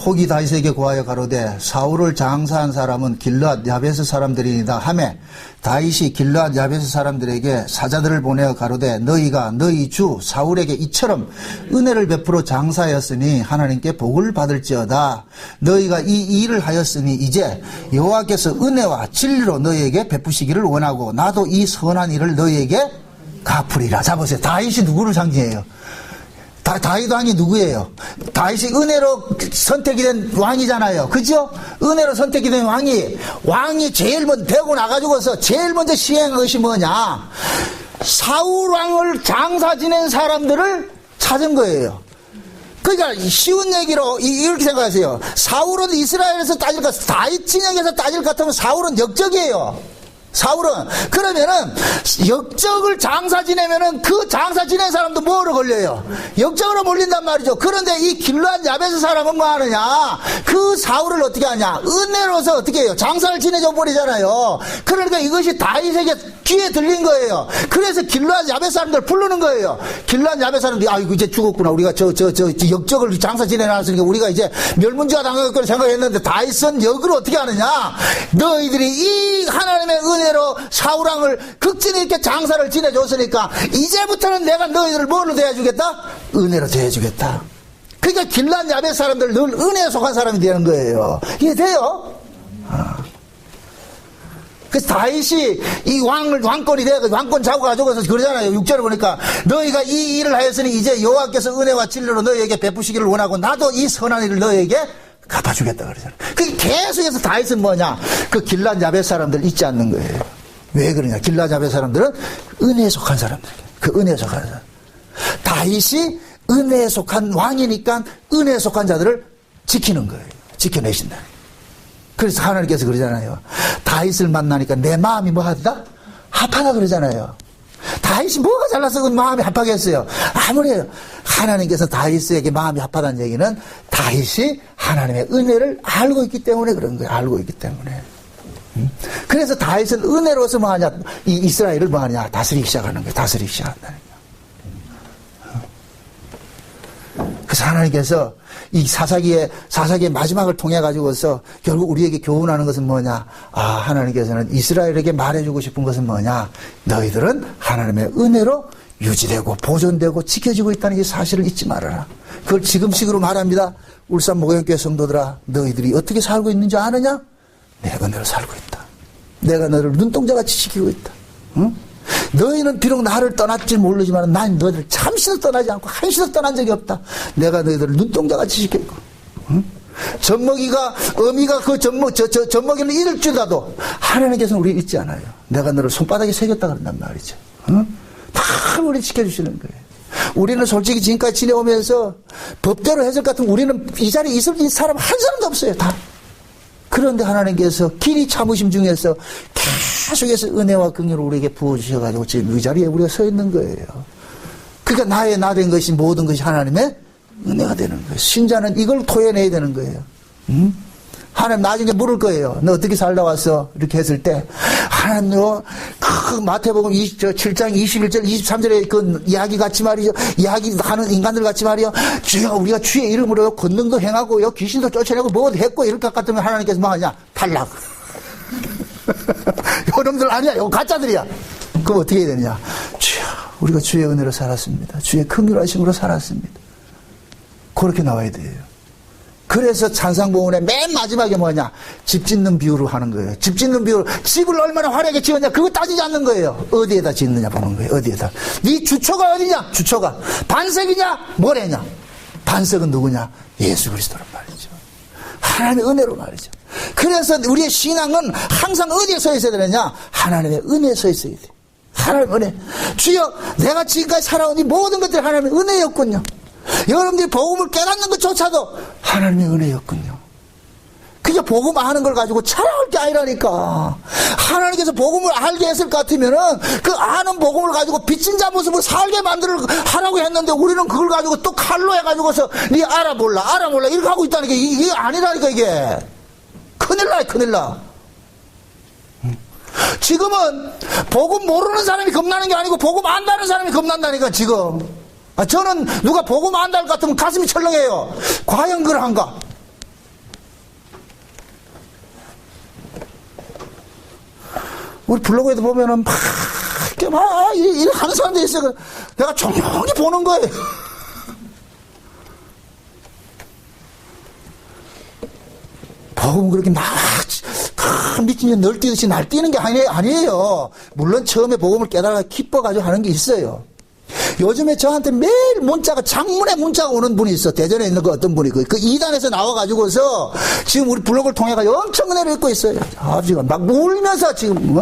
혹이 다윗에게 고하여 가로되 사울을 장사한 사람은 길르앗 야베스 사람들이니이다 하매 다윗이 길르앗 야베스 사람들에게 사자들을 보내어 가로되 너희가 너희 주 사울에게 이처럼 은혜를 베풀어 장사하였으니 하나님께 복을 받을지어다. 너희가 이 일을 하였으니 이제 여호와께서 은혜와 진리로 너희에게 베푸시기를 원하고 나도 이 선한 일을 너희에게 갚으리라. 자 보세요. 다윗이 누구를 상징해요? 다윗 왕이 누구예요? 다윗이 은혜로 선택이 된 왕이잖아요. 그죠? 은혜로 선택이 된 왕이 제일 먼저 되고 나가지고서 제일 먼저 시행한 것이 뭐냐? 사울 왕을 장사 지낸 사람들을 찾은 거예요. 그러니까 쉬운 얘기로 이렇게 생각하세요. 사울은 이스라엘에서 따질 것 같아요. 다윗 진영에서 따질 것 같으면 사울은 역적이에요. 그러면은 역적을 장사 지내면은 그 장사 지낸 사람도 뭐로 걸려요? 역적으로 몰린단 말이죠. 그런데 이 길르앗 야베스 사람은 뭐 하느냐? 그 사울을 어떻게 하냐? 은혜로서 어떻게 해요? 장사를 지내줘 버리잖아요. 그러니까 이것이 다윗에게 귀에 들린 거예요. 그래서 길르앗 야베스 사람들 부르는 거예요. 길르앗 야베스 사람들이 아이고 이제 죽었구나. 우리가 저 역적을 장사 지내놨으니까 우리가 이제 멸문지가 당하겠구나 생각했는데 다윗은 역을 어떻게 하느냐? 너희들이 이 하나님의 은혜로 사울왕을 극진히 이렇게 장사를 지내줬으니까 이제부터는 내가 너희들을 뭐로 대해주겠다? 은혜로 대해주겠다. 그러니까 길르앗 야벳 사람들 늘 은혜에 속한 사람이 되는 거예요. 이해돼요? 그래서 다윗이 이 왕권이 돼서 왕권 잡아가지고서 그러잖아요. 6절에 보니까 너희가 이 일을 하였으니 이제 여호와께서 은혜와 진리로 너희에게 베푸시기를 원하고 나도 이 선한 일을 너희에게 갚아주겠다 그러잖아요. 그게 계속해서 다윗은 뭐냐? 그 길르앗 야벳 사람들 잊지 않는 거예요. 왜 그러냐? 길르앗 야벳 사람들은 은혜에 속한 사람들이에요. 그 은혜에 속한 사람. 다윗이 은혜에 속한 왕이니까 은혜에 속한 자들을 지키는 거예요. 지켜내신다. 그래서 하나님께서 그러잖아요. 다윗을 만나니까 내 마음이 뭐하다? 합하다 그러잖아요. 다윗이 뭐가 잘나서 그 마음이 합하겠어요? 아무래요. 하나님께서 다윗에게 마음이 합하다는 얘기는 다윗이 하나님의 은혜를 알고 있기 때문에 그런 거예요. 알고 있기 때문에. 그래서 다윗은 은혜로서 뭐하냐? 이 이스라엘을 뭐하냐? 다스리기 시작하는 거예요. 다스리기 시작한다는 거예요. 그래서 하나님께서 이 사사기의 마지막을 통해 가지고서 결국 우리에게 교훈하는 것은 뭐냐? 하나님께서는 이스라엘에게 말해주고 싶은 것은 뭐냐? 너희들은 하나님의 은혜로 유지되고 보존되고 지켜지고 있다는 이 사실을 잊지 말아라. 그걸 지금식으로 말합니다. 울산 목양교회 성도들아, 너희들이 어떻게 살고 있는지 아느냐? 내가 너를 살고 있다. 내가 너를 눈동자같이 지키고 있다. 응? 너희는 비록 나를 떠났지 모르지만 난 너희를 잠시도 떠나지 않고 한시도 떠난 적이 없다. 내가 너희들을 눈동자같이 지켰고, 응? 어미가 그 젖먹이는 이를 주다도 하나님께서는 우리 잊지 않아요. 내가 너를 손바닥에 새겼다 그런단 말이죠. 응? 다 우리 지켜주시는 거예요. 우리는 솔직히 지금까지 지내오면서 법대로 해석 같으면 우리는 이 자리에 있을 사람 한 사람도 없어요. 다. 그런데 하나님께서 길이 참으심 중에서 계속해서 은혜와 긍휼을 우리에게 부어주셔가지고 지금 이 자리에 우리가 서 있는 거예요. 그러니까 나 된 것이 모든 것이 하나님의 은혜가 되는 거예요. 신자는 이걸 토해내야 되는 거예요. 하나님 나중에 물을 거예요. 너 어떻게 살다 왔어? 이렇게 했을 때 하나님 그 마태복음 7장 21절 23절에 그 이야기 같이 말이죠. 이야기하는 인간들 같이 말이요. 주여 우리가 주의 이름으로 권능도 행하고요. 귀신도 쫓아내고 뭐도 했고 이럴 것 같으면 하나님께서 뭐 하냐? 탈락. 여러분들 아니야. 이거 가짜들이야. 그럼 어떻게 해야 되느냐? 주여 우리가 주의 은혜로 살았습니다. 주의 긍휼하심으로 살았습니다. 그렇게 나와야 돼요. 그래서 찬상봉헌의 맨 마지막에 뭐냐? 집 짓는 비유로 하는 거예요. 집 짓는 비유로 집을 얼마나 화려하게 지었냐? 그거 따지지 않는 거예요. 어디에다 짓느냐 보는 거예요. 어디에다. 네 주초가 어디냐? 주초가 반석이냐? 모래냐? 반석은 누구냐? 예수 그리스도란 말이죠. 하나님의 은혜로 말이죠. 그래서 우리의 신앙은 항상 어디에 서 있어야 되느냐? 하나님의 은혜에 서 있어야 돼요. 하나님의 은혜. 주여 내가 지금까지 살아온 이 모든 것들이 하나님의 은혜였군요. 여러분들이 복음을 깨닫는 것조차도 하나님의 은혜였군요. 그저 복음 아는 걸 가지고 자랑할 게 아니라니까. 하나님께서 복음을 알게 했을 것 같으면은 그 아는 복음을 가지고 빚진 자 모습을 살게 하라고 했는데 우리는 그걸 가지고 또 칼로 해가지고서 네 알아 몰라 이렇게 하고 있다니까. 이게 아니라니까. 이게 큰일 나. 지금은 복음 모르는 사람이 겁나는 게 아니고 복음 안다는 사람이 겁난다니까 지금. 저는 누가 복음 안다 할 것 같으면 가슴이 철렁해요. 과연 그러한가? 우리 블로그에도 보면은 이렇게 하는 사람들이 있어요. 내가 조용히 보는 거예요. 복음 그렇게 미친 년 널뛰듯이 날뛰는 게 아니에요. 물론 처음에 복음을 깨달아 기뻐가지고 하는 게 있어요. 요즘에 저한테 매일 문자가 장문의 문자가 오는 분이 있어. 대전에 있는 그 어떤 분이 그 2단에서 나와가지고서 지금 우리 블로그를 통해가 엄청 은혜를 읽고 있어요. 아버지가 막 울면서 지금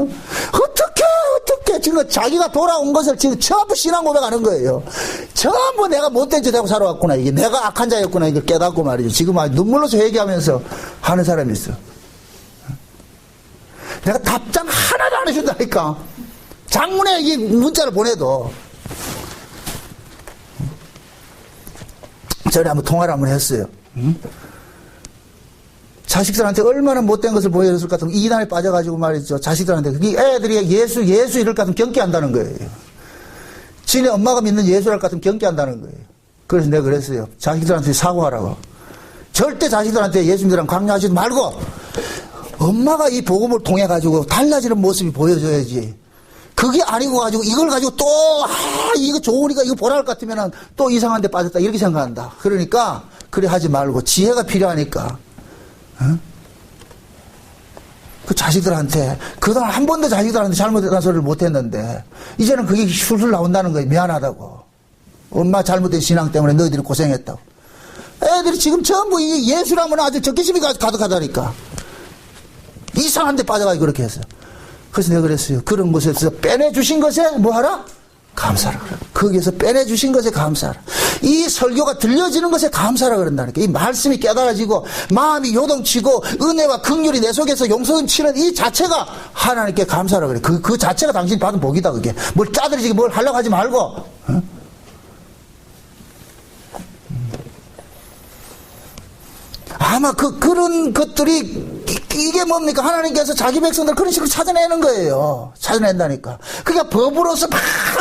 어떻게 지금 자기가 돌아온 것을 지금 전부 신앙 고백하는 거예요. 전부 내가 못된 짓 하고 살아왔구나. 이게 내가 악한 자였구나. 이걸 깨닫고 말이죠. 지금 눈물로서 회개하면서 하는 사람이 있어. 내가 답장 하나도 안 해준다니까. 장문에 이 문자를 보내도. 전에 한번 통화를 한번 했어요. 자식들한테 얼마나 못된 것을 보여줬을 것 같으면 이단에 빠져가지고 말이죠. 자식들한테 애들이 예수 이럴 것 같으면 경계한다는 거예요. 지네 엄마가 믿는 예수랄 것 같으면 경계한다는 거예요. 그래서 내가 그랬어요. 자식들한테 사과하라고. 절대 자식들한테 예수 믿으라고 강요하지 말고 엄마가 이 복음을 통해 가지고 달라지는 모습이 보여줘야지. 그게 아니고 가지고 이걸 가지고 또 이거 좋으니까 이거 보라 할 것 같으면은 또 이상한 데 빠졌다 이렇게 생각한다. 그러니까 그래 하지 말고 지혜가 필요하니까. 그 자식들한테 그동안 한 번도 자식들한테 잘못된 소리를 못했는데 이제는 그게 술술 나온다는 거예요. 미안하다고. 엄마 잘못된 신앙 때문에 너희들이 고생했다고. 애들이 지금 전부 이 예수라면 아주 적개심이 가득하다니까. 이상한 데 빠져가지고 그렇게 했어요. 그래서 내가 그랬어요. 그런 곳에서 빼내주신 것에 뭐하라? 감사하라. 거기에서 빼내주신 것에 감사하라. 이 설교가 들려지는 것에 감사하라 그런다니까. 이 말씀이 깨달아지고 마음이 요동치고 은혜와 긍휼이 내 속에서 용서치는 이 자체가 하나님께 감사하라 그래. 그 자체가 당신 받은 복이다. 그게 뭘 짜들이지 뭘 하려고 하지 말고. 어? 아마 그런 것들이 이게 뭡니까? 하나님께서 자기 백성들 그런 식으로 찾아내는 거예요. 찾아낸다니까. 그러니까 법으로서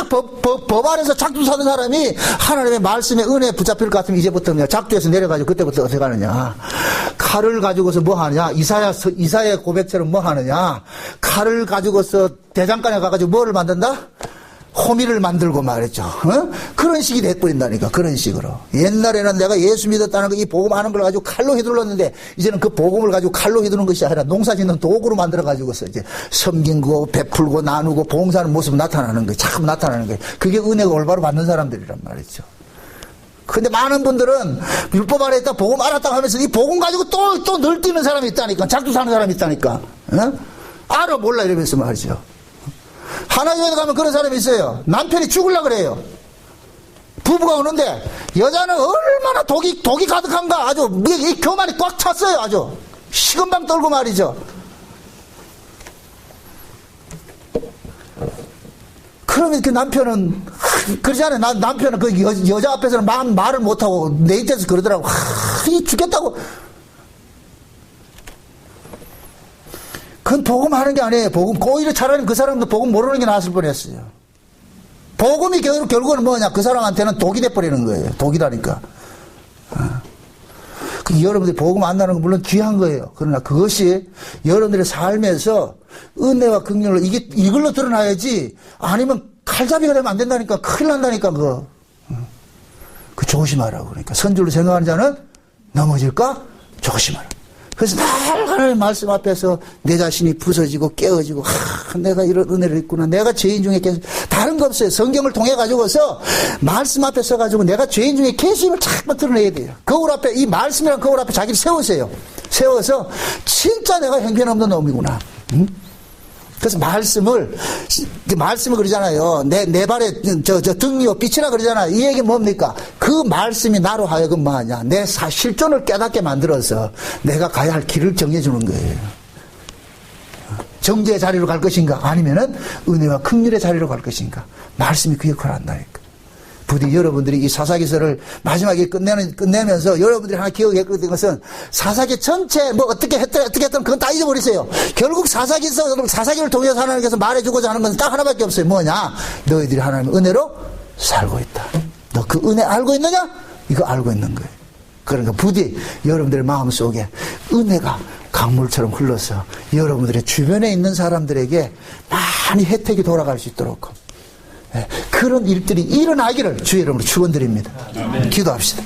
법 안에서 작두사는 사람이 하나님의 말씀에 은혜에 붙잡힐 것 같으면 이제부터 작두에서 내려가지고 그때부터 어떻게 하느냐. 칼을 가지고서 뭐 하느냐. 이사야 고백처럼 뭐 하느냐. 칼을 가지고서 대장간에 가가지고 뭐를 만든다? 호미를 만들고 말했죠. 그런 식이 돼버린다니까. 그런 식으로. 옛날에는 내가 예수 믿었다는 거 이 복음 하는 걸 가지고 칼로 휘둘렀는데 이제는 그 복음을 가지고 칼로 휘두르는 것이 아니라 농사 짓는 도구로 만들어 가지고서 이제 섬긴 거 베풀고 나누고 봉사하는 모습 나타나는 거예요. 자꾸 나타나는 거예요. 그게 은혜가 올바로 받는 사람들이란 말이죠. 근데 많은 분들은 율법 아래 있다 복음 알았다고 하면서 이 복음 가지고 또 널뛰는 사람이 있다니까. 작두 사는 사람이 있다니까. 알아 몰라 이러면서 말이죠. 하나님에 가면 그런 사람이 있어요. 남편이 죽으려고 그래요. 부부가 오는데 여자는 얼마나 독이 가득한가. 아주 이 교만이 꽉 찼어요. 아주 식은방 떨고 말이죠. 그러면 그 남편은 그러잖아요. 남편은 그 여자 앞에서는 말을 못하고 내 입에서 그러더라고. 이 죽겠다고. 그건 복음하는 게 아니에요. 복음. 오히려 차라리 그 사람도 복음 모르는 게 나았을 뻔했어요. 복음이 결국은 뭐냐. 그 사람한테는 독이 돼버리는 거예요. 독이라니까. 여러분들이 복음 안다는 건 물론 귀한 거예요. 그러나 그것이 여러분들의 삶에서 은혜와 긍휼로 이걸로 드러나야지 아니면 칼잡이가 되면 안 된다니까. 큰일 난다니까 그거. 그 조심하라고. 그러니까 선줄로 생각하는 자는 넘어질까? 조심하라. 그래서 날 하나님 말씀 앞에서 내 자신이 부서지고 깨어지고 내가 이런 은혜를 있구나. 내가 죄인 중에 다른 거 없어요. 성경을 통해 가지고서 말씀 앞에 서가지고 내가 죄인 중에 계시를 자꾸 드러내야 돼요. 거울 앞에 이 말씀이란 거울 앞에 자기를 세우세요. 세워서 진짜 내가 형편없는 놈이구나. 응? 그래서 말씀을 그러잖아요. 내 발에 등 위에 빛이라 그러잖아요. 이 얘기 뭡니까? 그 말씀이 나로 하여금 뭐하냐. 내 실존을 깨닫게 만들어서 내가 가야 할 길을 정해 주는 거예요. 정죄의 자리로 갈 것인가? 아니면은 은혜와 긍휼의 자리로 갈 것인가? 말씀이 그 역할을 한다니까. 부디 여러분들이 이 사사기서를 마지막에 끝내면서 여러분들이 하나 기억해야 될 것은 사사기 전체 뭐 어떻게 했든 그건 다 잊어버리세요. 결국 사사기를 통해서 하나님께서 말해주고자 하는 것은 딱 하나밖에 없어요. 뭐냐? 너희들이 하나님의 은혜로 살고 있다. 너 그 은혜 알고 있느냐? 이거 알고 있는 거예요. 그러니까 부디 여러분들의 마음속에 은혜가 강물처럼 흘러서 여러분들의 주변에 있는 사람들에게 많이 혜택이 돌아갈 수 있도록 그런 일들이 일어나기를 주의 이름으로 축원드립니다. 기도합시다.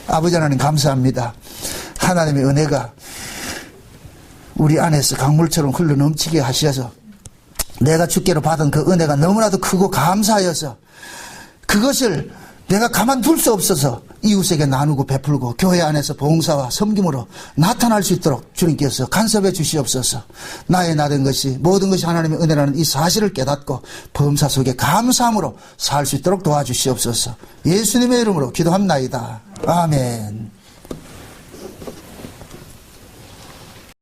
아버지 하나님 감사합니다. 하나님의 은혜가 우리 안에서 강물처럼 흘러 넘치게 하셔서 내가 주께로 받은 그 은혜가 너무나도 크고 감사하여서 그것을 내가 가만둘 수 없어서 이웃에게 나누고 베풀고 교회 안에서 봉사와 섬김으로 나타날 수 있도록 주님께서 간섭해 주시옵소서. 나의 나된 것이 모든 것이 하나님의 은혜라는 이 사실을 깨닫고 범사 속에 감사함으로 살 수 있도록 도와주시옵소서. 예수님의 이름으로 기도합나이다. 아멘.